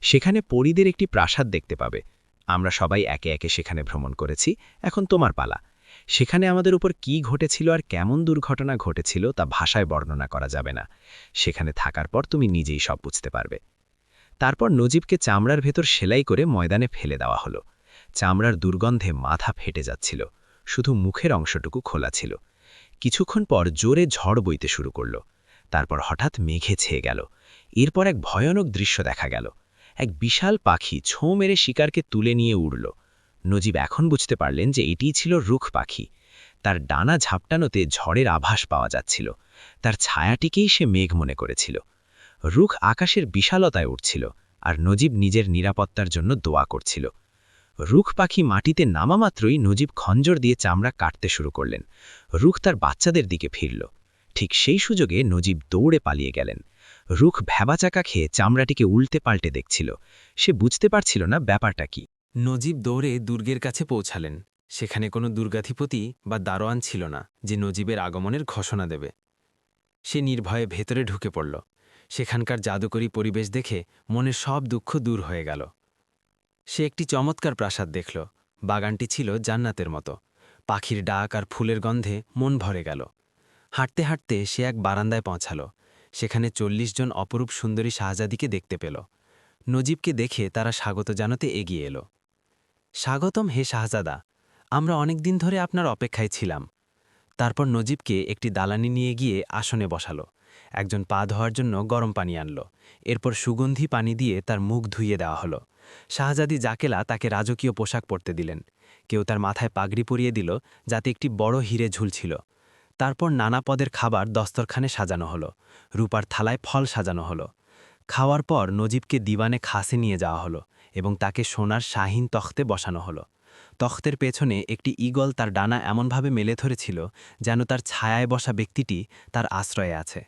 সেখানে পরীদের একটি প্রাসাদ দেখতে পাবে। আমরা সবাই একে একে সেখানে ভ্রমণ করেছি, এখন তোমার পালা। সেখানে আমাদের উপর কি ঘটেছিল আর কেমন দুর্ঘটনা ঘটেছিল তা ভাষায় বর্ণনা করা যাবে না। সেখানে থাকার পর তুমি নিজেই সব বুঝতে পারবে। তারপর নজিবকে চামড়ার ভেতর সেলাই করে ময়দানে ফেলে দেওয়া হলো। চামড়ার দুর্গন্ধে মাথা ফেটে যাচ্ছিল, শুধু মুখের অংশটুকু খোলা ছিল। কিছুক্ষণ পর জোরে ঝড় বইতে শুরু করল। তারপর হঠাৎ মেঘে ছেয়ে গেল। এরপর এক ভয়ানক দৃশ্য দেখা গেল। এক বিশাল পাখি ছোঁ মেরে শিকারকে তুলে নিয়ে উড়ল। নজিব এখন বুঝতে পারলেন যে এটিই ছিল রুখ পাখি। তার ডানা ঝাপটানোতে ঝড়ের আভাস পাওয়া যাচ্ছিল। তার ছায়াটিকেই সে মেঘ মনে করেছিল। রুখ আকাশের বিশালতায় উঠছিল, আর নজিব নিজের নিরাপত্তার জন্য দোয়া করছিল। রুখ পাখি মাটিতে নামামাত্রই নজিব খঞ্জর দিয়ে চামড়া কাটতে শুরু করলেন। রুখ তার বাচ্চাদের দিকে ফিরল। ঠিক সেই সুযোগে নজিব দৌড়ে পালিয়ে গেলেন। রুখ ভ্যাবাচাকা খেয়ে চামড়াটিকে উল্টে পাল্টে দেখছিল। সে বুঝতে পারছিল না ব্যাপারটা কি। নজিব দৌড়ে দুর্গের কাছে পৌঁছালেন। সেখানে কোনো দুর্গাধিপতি বা দারোয়ান ছিল না যে নজিবের আগমনের ঘোষণা দেবে। সে নির্ভয়ে ভেতরে ঢুকে পড়ল। সেখানকার জাদুকরী পরিবেশ দেখে মনের সব দুঃখ দূর হয়ে গেল। সে একটি চমৎকার প্রাসাদ দেখল। বাগানটি ছিল জান্নাতের মতো। পাখির ডাক আর ফুলের গন্ধে মন ভরে গেল। হাঁটতে হাঁটতে সে এক বারান্দায় পৌঁছাল। সেখানে 40 জন অপরূপ সুন্দরী শাহজাদিকে দেখতে পেল। নজিবকে দেখে তারা স্বাগত জানাতে এগিয়ে এলো। স্বাগতম হে শাহজাদা, আমরা অনেক দিন ধরে আপনার অপেক্ষায় ছিলাম। তারপর নজিবকে একটি দালানি নিয়ে গিয়ে আসনে বসালো। একজন পা ধোয়ার জন্য গরম পানি আনল। এরপর সুগন্ধি পানি দিয়ে তার মুখ ধুইয়ে দেওয়া হলো। শাহজাদি জাকেলা তাকে রাজকীয় পোশাক পরতে দিলেন। কেউ তার মাথায় পাগড়ি পরিয়ে দিল, যাতে একটি বড় হিরে ঝুলছিল। তারপর নানা পদের খাবার দস্তরখানে সাজানো হলো। রূপার থালায় ফল সাজানো হলো। খাওয়ার পর নজিবকে দিওয়ানে খাসে নিয়ে যাওয়া হলো এবং তাকে সোনার শাহীন তখতে বসানো হলো। তখ্তের পেছনে একটি ঈগল তার ডানা এমনভাবে মেলে ধরেছিল যেন তার ছায়ায় বসা ব্যক্তিটি তার আশ্রয়ে আছে।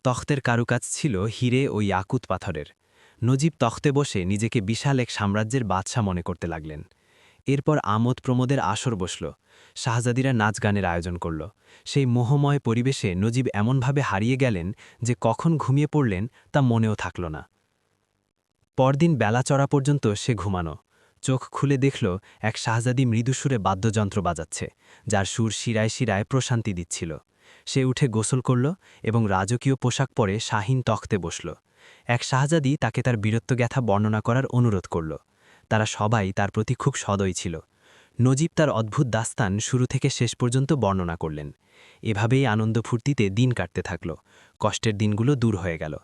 তখ্তের কারুকাজ ছিল হিরে ও ইয়াকুত পাথরের। নজিব তখ্তে বসে নিজেকে বিশাল এক সাম্রাজ্যের বাদশা মনে করতে লাগলেন। এরপর আমোদ প্রমোদের আসর বসল। শাহজাদিরা নাচ গানের আয়োজন করল। সেই মোহময় পরিবেশে নজিব এমনভাবে হারিয়ে গেলেন যে কখন ঘুমিয়ে পড়লেন তা মনেও থাকল না। পরদিন বেলা চড়া পর্যন্ত সে ঘুমানো। চোখ খুলে দেখল এক শাহজাদি মৃদুসুরে বাদ্যযন্ত্র বাজাচ্ছে, যার সুর শিরায় শিরায় প্রশান্তি দিচ্ছিল। সে উঠে গোসল করল এবং রাজকীয় পোশাক পরে শাহীন তখ্তে বসল। এক শাহজাদি তাকে তার বীরত্বগাথা বর্ণনা করার অনুরোধ করল। তারা সবাই তার প্রতি খুব সদয় ছিল। নজিব তার অদ্ভুত দাস্তান শুরু থেকে শেষ পর্যন্ত বর্ণনা করলেন। এভাবেই আনন্দ ফুর্তিতে দিন কাটতে থাকল। কষ্টের দিনগুলো দূর হয়ে গেল।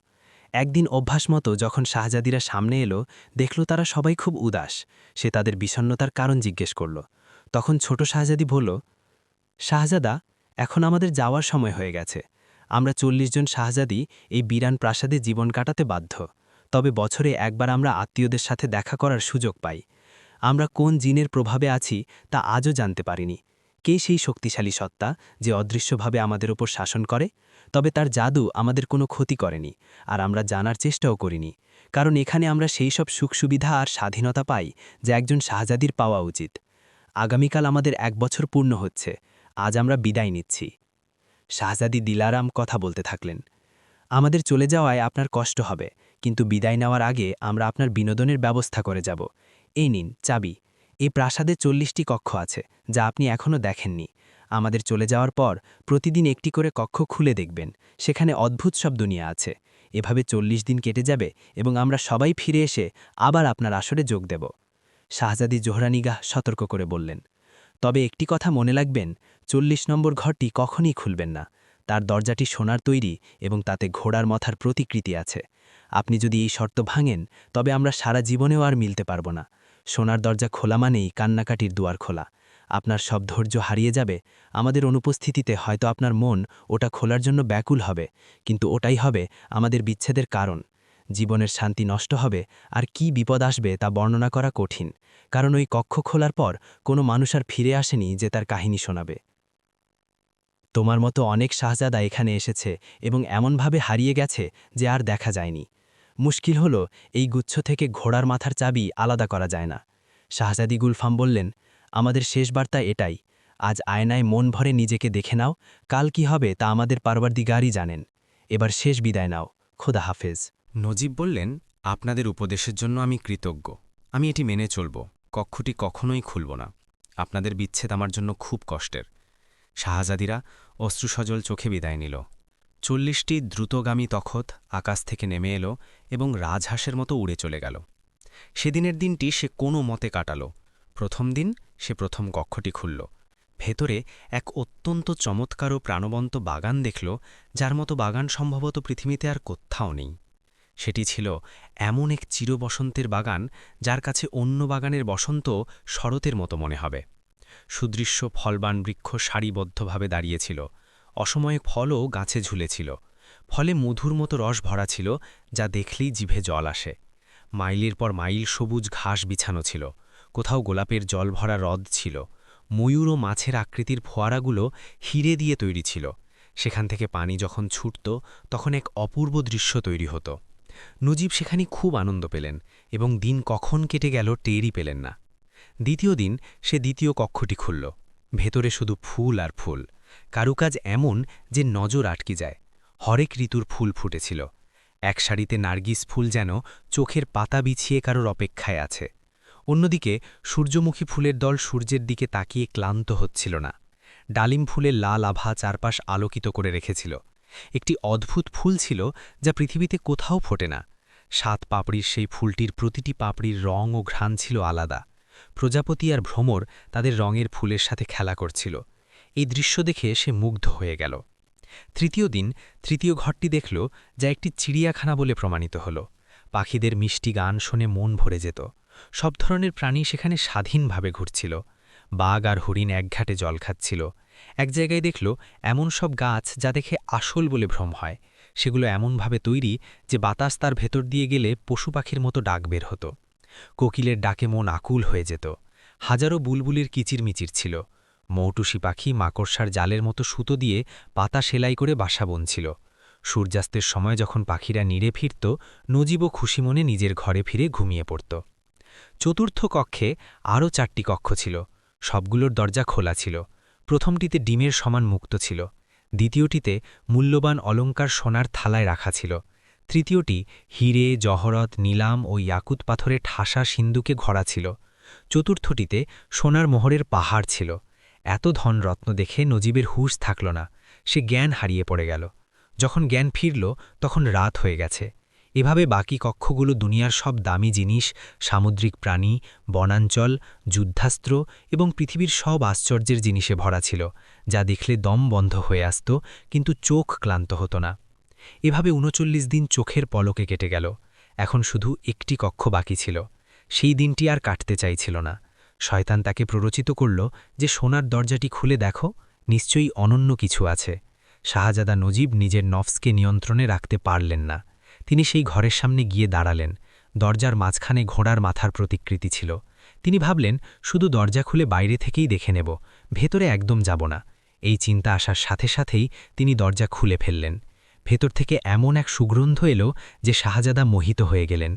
একদিন অভ্যাসমতো যখন শাহজাদিরা সামনে এলো, দেখল তারা সবাই খুব উদাস। সে তাদের বিষণ্ণতার কারণ জিজ্ঞেস করল। তখন ছোট শাহজাদি বলল, শাহজাদা, এখন আমাদের যাওয়ার সময় হয়ে গেছে। আমরা ৪০ জন শাহজাদি এই বিরান প্রাসাদে জীবন কাটাতে বাধ্য। তবে বছরে একবার আমরা আত্মীয়দের সাথে দেখা করার সুযোগ পাই। আমরা কোন জিনের প্রভাবে আছি তা আজও জানতে পারিনি। কে সেই শক্তিশালী সত্তা যে অদৃশ্যভাবে আমাদের ওপর শাসন করে? তবে তার জাদু আমাদের কোনো ক্ষতি করেনি, আর আমরা জানার চেষ্টাও করিনি, কারণ এখানে আমরা সেই সব সুখ সুবিধা আর স্বাধীনতা পাই যা একজন শাহজাদির পাওয়া উচিত। আগামীকাল আমাদের ১ বছর পূর্ণ হচ্ছে। আজ আমরা বিদায় নিচ্ছি। শাহজাদি দিলারাম কথা বলতে থাকলেন। আমাদের চলে যাওয়ায় আপনার কষ্ট হবে, কিন্তু বিদায় নেওয়ার আগে আমরা আপনার বিনোদনের ব্যবস্থা করে যাব। এই নিন চাবি। এই প্রাসাদে ৪০টি কক্ষ আছে, যা আপনি এখনও দেখেননি। আমাদের চলে যাওয়ার পর প্রতিদিন একটি করে কক্ষ খুলে দেখবেন। সেখানে অদ্ভুত সব দুনিয়া আছে। এভাবে ৪০ দিন কেটে যাবে এবং আমরা সবাই ফিরে এসে আবার আপনার আসরে যোগ দেব। শাহজাদি জোহরানিগাহ সতর্ক করে বললেন। তবে একটি কথা মনে রাখবেন, ৪০ নম্বর ঘরটি কখনই খুলবেন না। তার দরজাটি সোনার তৈরি এবং তাতে ঘোড়ার মাথার প্রতিকৃতি আছে। আপনি যদি এই শর্ত ভাঙেন, তবে আমরা সারা জীবনেও আর মিলতে পারব না। সোনার দরজা খোলা মানেই কান্নাকাটির দুয়ার খোলা। আপনার সব ধৈর্য হারিয়ে যাবে। আমাদের অনুপস্থিতিতে হয়তো আপনার মন ওটা খোলার জন্য ব্যাকুল হবে, কিন্তু ওটাই হবে আমাদের বিচ্ছেদের কারণ। জীবনের শান্তি নষ্ট হবে, আর কি বিপদ আসবে তা বর্ণনা করা কঠিন, কারণ ওই কক্ষ খোলার পর কোনো মানুষ আর ফিরে আসেনি যে তার কাহিনী শোনাবে। তোমার মতো অনেক শাহজাদা এখানে এসেছে এবং এমনভাবে হারিয়ে গেছে যে আর দেখা যায়নি। মুশকিল হলো, এই গুচ্ছ থেকে ঘোড়ার মাথার চাবি আলাদা করা যায় না। শাহজাদি গুলফাম বললেন, আমাদের শেষ বার্তা এটাই। আজ আয়নায় মন ভরে নিজেকে দেখে নাও। কাল কি হবে তা আমাদের পারওয়ারদিগারই জানেন। এবার শেষ বিদায় নাও। খোদা হাফেজ। নজিব বললেন, আপনাদের উপদেশের জন্য আমি কৃতজ্ঞ। আমি এটি মেনে চলব। কক্ষটি কখনোই খুলব না। আপনাদের বিচ্ছেদ আমার জন্য খুব কষ্টের। শাহজাদিরা অশ্রুসজল চোখে বিদায় নিল। ৪০টি দ্রুতগামী তখত আকাশ থেকে নেমে এলো এবং রাজহাঁসের মতো উড়ে চলে গেল। সেদিনের দিনটি সে কোনো মতে কাটাল। প্রথম দিন সে প্রথম কক্ষটি খুলল। ভেতরে এক অত্যন্ত চমৎকার ও প্রাণবন্ত বাগান দেখল, যার মতো বাগান সম্ভবত পৃথিবীতে আর কোথাও নেই। সেটি ছিল এমন এক চিরবসন্তের বাগান, যার কাছে অন্য বাগানের বসন্ত শরতের মতো মনে হবে। সুদৃশ্য ফলবান বৃক্ষ সারিবদ্ধভাবে দাঁড়িয়েছিল। অসময়ে ফলও গাছে ঝুলেছিল। ফলে মধুর মতো রস ভরা ছিল, যা দেখলেই জিভে জল আসে। মাইলের পর মাইল সবুজ ঘাস বিছানো ছিল। কোথাও গোলাপের জল ভরা হ্রদ ছিল। ময়ূর ও মাছের আকৃতির ফোয়ারাগুলো হিরে দিয়ে তৈরি ছিল। সেখান থেকে পানি যখন ছুটত, তখন এক অপূর্ব দৃশ্য তৈরি হতো। নজিব সেখানে খুব আনন্দ পেলেন এবং দিন কখন কেটে গেল টেরই পেলেন না। দ্বিতীয় দিন সে দ্বিতীয় কক্ষটি খুলল। ভেতরে শুধু ফুল আর ফুল। কারুকাজ এমন যে নজর আটকে যায়। হরেক ঋতুর ফুল ফুটেছিল। এক সারিতে নার্গিস ফুল যেন চোখের পাতা বিছিয়ে কারোর অপেক্ষায় আছে। অন্যদিকে সূর্যমুখী ফুলের দল সূর্যের দিকে তাকিয়ে ক্লান্ত হচ্ছিল না। ডালিম ফুলের লাল আভা চারপাশ আলোকিত করে রেখেছিল। একটি অদ্ভুত ফুল ছিল যা পৃথিবীতে কোথাও ফোটে না। ৭ পাপড়ির সেই ফুলটির প্রতিটি পাপড়ির রং ও ঘ্রাণ ছিল আলাদা। প্রজাপতি আর ভ্রমর তাদের রঙের ফুলের সাথে খেলা করছিল। এই দৃশ্য দেখে সে মুগ্ধ হয়ে গেল। তৃতীয় দিন তৃতীয় ঘরটি দেখল, যা একটি চিড়িয়াখানা বলে প্রমাণিত হল। পাখিদের মিষ্টি গান শুনে মন ভরে যেত। সব ধরনের প্রাণী সেখানে স্বাধীনভাবে ঘুরছিল। বাঘ আর হরিণ একঘাটে জল খাচ্ছিল। এক জায়গায় দেখল এমন সব গাছ যা দেখে আসল বলে ভ্রম হয়। সেগুলো এমনভাবে তৈরি যে বাতাস তার ভেতর দিয়ে গেলে পশু পাখির মতো ডাক বের হতো। কোকিলের ডাকে মন আকুল হয়ে যেত। হাজারো বুলবুলির কিচিরমিচির ছিল। মৌটুসি পাখি মাকড়সার জালের মতো সুতো দিয়ে পাতা সেলাই করে বাসা বুনছিল। সূর্যাস্তের সময় যখন পাখিরা নিড়ে ফিরত, নজিবও খুশি মনে নিজের ঘরে ফিরে ঘুমিয়ে পড়ত। চতুর্থ কক্ষে আরও 4টি কক্ষ ছিল। সবগুলোর দরজা খোলা ছিল। প্রথমটিতে ডিমের সমান মুক্ত ছিল, দ্বিতীয়টিতে মূল্যবান অলঙ্কার সোনার থালায় রাখা ছিল, তৃতীয়টি হিরে, জহরত, নীলাম ও ইয়াকুত পাথরে ঠাসা সিন্দুকে ভরা ছিল, চতুর্থটিতে সোনার মোহরের পাহাড় ছিল। এত ধনরত্ন দেখে নজিবের হুঁশ থাকল না। সে জ্ঞান হারিয়ে পড়ে গেল। যখন জ্ঞান ফিরল তখন রাত হয়ে গেছে। এভাবে বাকি কক্ষগুলো দুনিয়ার সব দামি জিনিস, সামুদ্রিক প্রাণী, বনাঞ্চল, যুদ্ধাস্ত্র এবং পৃথিবীর সব আশ্চর্যের জিনিসে ভরা ছিল, যা দেখলে দম বন্ধ হয়ে আসত, কিন্তু চোখ ক্লান্ত হতো না। এভাবে ৩৯ দিন চোখের পলকে কেটে গেল। এখন শুধু একটি কক্ষ বাকি ছিল। সেই দিনটি আর কাটতে চাইছিল না। শয়তান তাকে প্ররোচিত করল যে সোনার দরজাটি খুলে দেখো, নিশ্চয়ই অনন্য কিছু আছে। শাহজাদা নজিব নিজের নফসকে নিয়ন্ত্রণে রাখতে পারলেন না। তিনি সেই ঘরের সামনে গিয়ে দাঁড়ালেন। দরজার মাঝখানে ঘোড়ার মাথার প্রতিকৃতি ছিল। তিনি ভাবলেন, শুধু দরজা খুলে বাইরে থেকেই দেখে নেব, ভেতরে একদম যাব না। এই চিন্তা আসার সাথে সাথেই তিনি দরজা খুলে ফেললেন। ভেতর থেকে এমন এক সুগন্ধ এলো যে শাহজাদা মোহিত হয়ে গেলেন।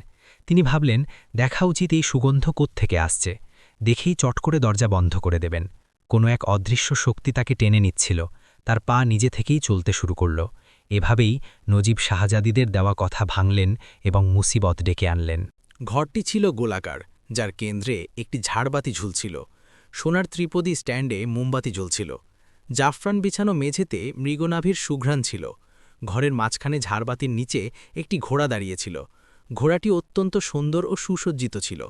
তিনি ভাবলেন, দেখা উচিত এই সুগন্ধ কোত্থেকে আসছে। দেখেই চট করে দরজা বন্ধ করে দেবেন। কোনো এক অদৃশ্য শক্তি তাকে টেনে নিচ্ছিল। তার পা নিজে থেকেই চলতে শুরু করল। এভাবেই নজিব শাহজাদিদের দেওয়া কথা ভাঙলেন এবং মুসিবত ডেকে আনলেন। ঘরটি ছিল গোলাকার, যার কেন্দ্রে একটি ঝাড়বাতি ঝুলছিল। সোনার ত্রিপদী স্ট্যান্ডে মোমবাতি জ্বলছিল। জাফরান বিছানো মেঝেতে মৃগনাভির সুঘ্রাণ ছিল। ঘরের মাঝখানে ঝাড়বাতির নিচে একটি ঘোড়া দাঁড়িয়েছিল। ঘোড়াটি অত্যন্ত সুন্দর ও সুসজ্জিত ছিল।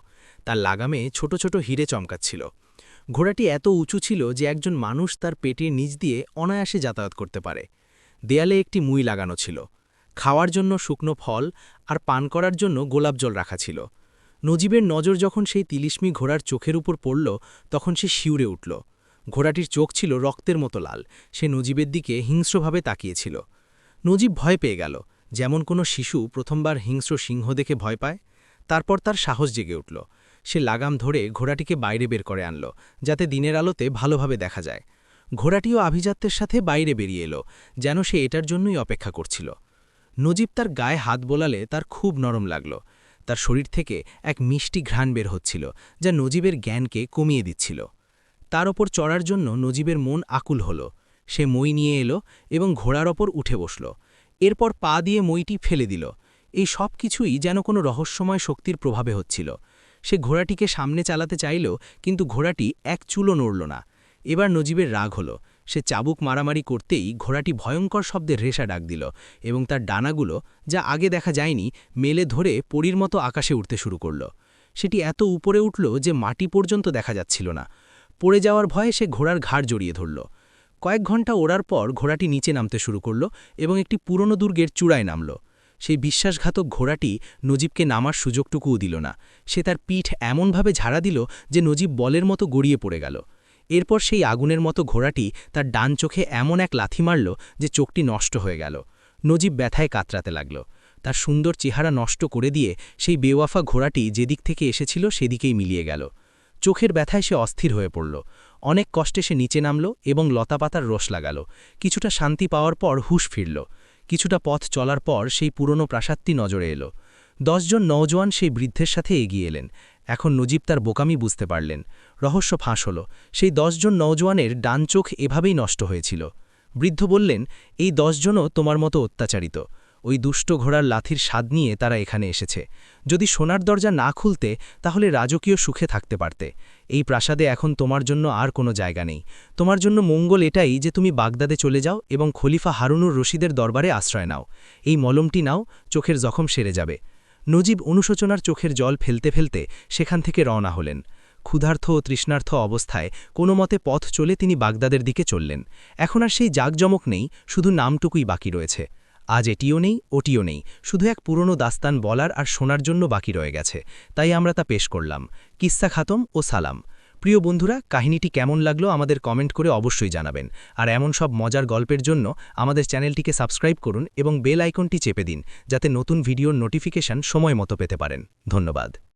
তার লাগামে ছোট ছোট হিরে চমকাচ্ছিল। ঘোড়াটি এত উঁচু ছিল যে একজন মানুষ তার পেটের নিচ দিয়ে অনায়াসে যাতায়াত করতে পারে। দেয়ালে একটি মুই লাগানো ছিল। খাওয়ার জন্য শুকনো ফল আর পান করার জন্য গোলাপ জল রাখা ছিল। নজিবের নজর যখন সেই তিলিস্মি ঘোড়ার চোখের উপর পড়ল, তখন সে শিউরে উঠল। ঘোড়াটির চোখ ছিল রক্তের মতো লাল। সে নজিবের দিকে হিংস্রভাবে তাকিয়েছিল। নজিব ভয় পেয়ে গেল, যেমন কোনো শিশু প্রথমবার হিংস্র সিংহ দেখে ভয় পায়। তারপর তার সাহস জেগে উঠল। সে লাগাম ধরে ঘোড়াটিকে বাইরে বের করে আনল, যাতে দিনের আলোতে ভালোভাবে দেখা যায়। ঘোড়াটিও আভিজাত্যের সাথে বাইরে বেরিয়ে এলো, যেন সে এটার জন্যই অপেক্ষা করছিল। নজিব তার গায়ে হাত বোলালে তার খুব নরম লাগল। তার শরীর থেকে এক মিষ্টি ঘ্রাণ বের হচ্ছিল, যা নজিবের জ্ঞানকে কমিয়ে দিচ্ছিল। তার ওপর চড়ার জন্য নজিবের মন আকুল হল। সে মই নিয়ে এলো এবং ঘোড়ার ওপর উঠে বসল। এরপর পা দিয়ে মইটি ফেলে দিল। এই সব কিছুই যেন কোনো রহস্যময় শক্তির প্রভাবে হচ্ছিল। সে ঘোড়াটিকে সামনে চালাতে চাইল, কিন্তু ঘোড়াটি এক চুলও নড়ল না। এবার নজিবের রাগ হল। সে চাবুক মারামারি করতেই ঘোড়াটি ভয়ঙ্কর শব্দের রেশা ডাক দিল এবং তার ডানাগুলো, যা আগে দেখা যায়নি, মেলে ধরে পরীর মতো আকাশে উঠতে শুরু করল। সেটি এত উপরে উঠল যে মাটি পর্যন্ত দেখা যাচ্ছিল না। পড়ে যাওয়ার ভয়ে সে ঘোড়ার ঘাড় জড়িয়ে ধরল। কয়েক ঘন্টা ওড়ার পর ঘোড়াটি নিচে নামতে শুরু করল এবং একটি পুরনো দুর্গের চূড়ায় নামল। সেই বিশ্বাসঘাতক ঘোড়াটি নজিবকে নামার সুযোগটুকুও দিল না। সে তার পিঠ এমনভাবে ঝাড়া দিল যে নজিব বলের মতো গড়িয়ে পড়ে গেল। এরপর সেই আগুনের মতো ঘোড়াটি তার ডান চোখে এমন এক লাথি মারল যে চোখটি নষ্ট হয়ে গেল। নজিব ব্যথায় কাতরাতে লাগল। তার সুন্দর চেহারা নষ্ট করে দিয়ে সেই বেওয়াফা ঘোড়াটি যেদিক থেকে এসেছিল সেদিকেই মিলিয়ে গেল। চোখের ব্যথায় সে অস্থির হয়ে পড়ল। অনেক কষ্টে সে নিচে নামল এবং লতাপাতার রস লাগাল। কিছুটা শান্তি পাওয়ার পর হুঁশ ফিরল। কিছুটা পথ চলার পর সেই পুরনো প্রাসাদটি নজরে এলো। 10 জন নওজোয়ান সেই বৃদ্ধের সাথে এগিয়ে এলেন। এখন নজিব তার বোকামি বুঝতে পারলেন। রহস্য ফাঁস হল। সেই 10 জন নওজোয়ানের ডান চোখ এভাবেই নষ্ট হয়েছিল। বৃদ্ধ বললেন, এই 10 জনও তোমার মতো অত্যাচারিত। ওই দুষ্ট ঘোড়ার লাথির স্বাদ নিয়ে তারা এখানে এসেছে। যদি সোনার দরজা না খুলতে, তাহলে রাজকীয় সুখে থাকতে পারতে। এই প্রাসাদে এখন তোমার জন্য আর কোনো জায়গা নেই। তোমার জন্য মঙ্গল এটাই যে তুমি বাগদাদে চলে যাও এবং খলিফা হারুনুর রশিদের দরবারে আশ্রয় নাও। এই মলমটি নাও, চোখের জখম সেরে যাবে। নজিব অনুশোচনার চোখের জল ফেলতে ফেলতে সেখান থেকে রওনা হলেন। ক্ষুধার্থ ও তৃষ্ণার্থ অবস্থায় কোনো মতে পথ চলে তিনি বাগদাদের দিকে চললেন। এখন আর সেই জাঁকজমক নেই, শুধু নামটুকুই বাকি রয়েছে। আজ এটিও নেই, ওটিও নেই, শুধু এক পুরনো দাস্তান বলার আর শোনার জন্য বাকি রয়ে গেছে। তাই আমরা তা পেশ করলাম, কিস্সা খাতম ও সালাম। প্রিয় বন্ধুরা, কাহিনীটি কেমন লাগলো আমাদের কমেন্ট করে অবশ্যই জানাবেন। আর এমন সব মজার গল্পের জন্য আমাদের চ্যানেলটিকে সাবস্ক্রাইব করুন এবং বেল আইকনটি চেপে দিন, যাতে নতুন ভিডিওর নোটিফিকেশন সময় মতো পেতে পারেন। ধন্যবাদ।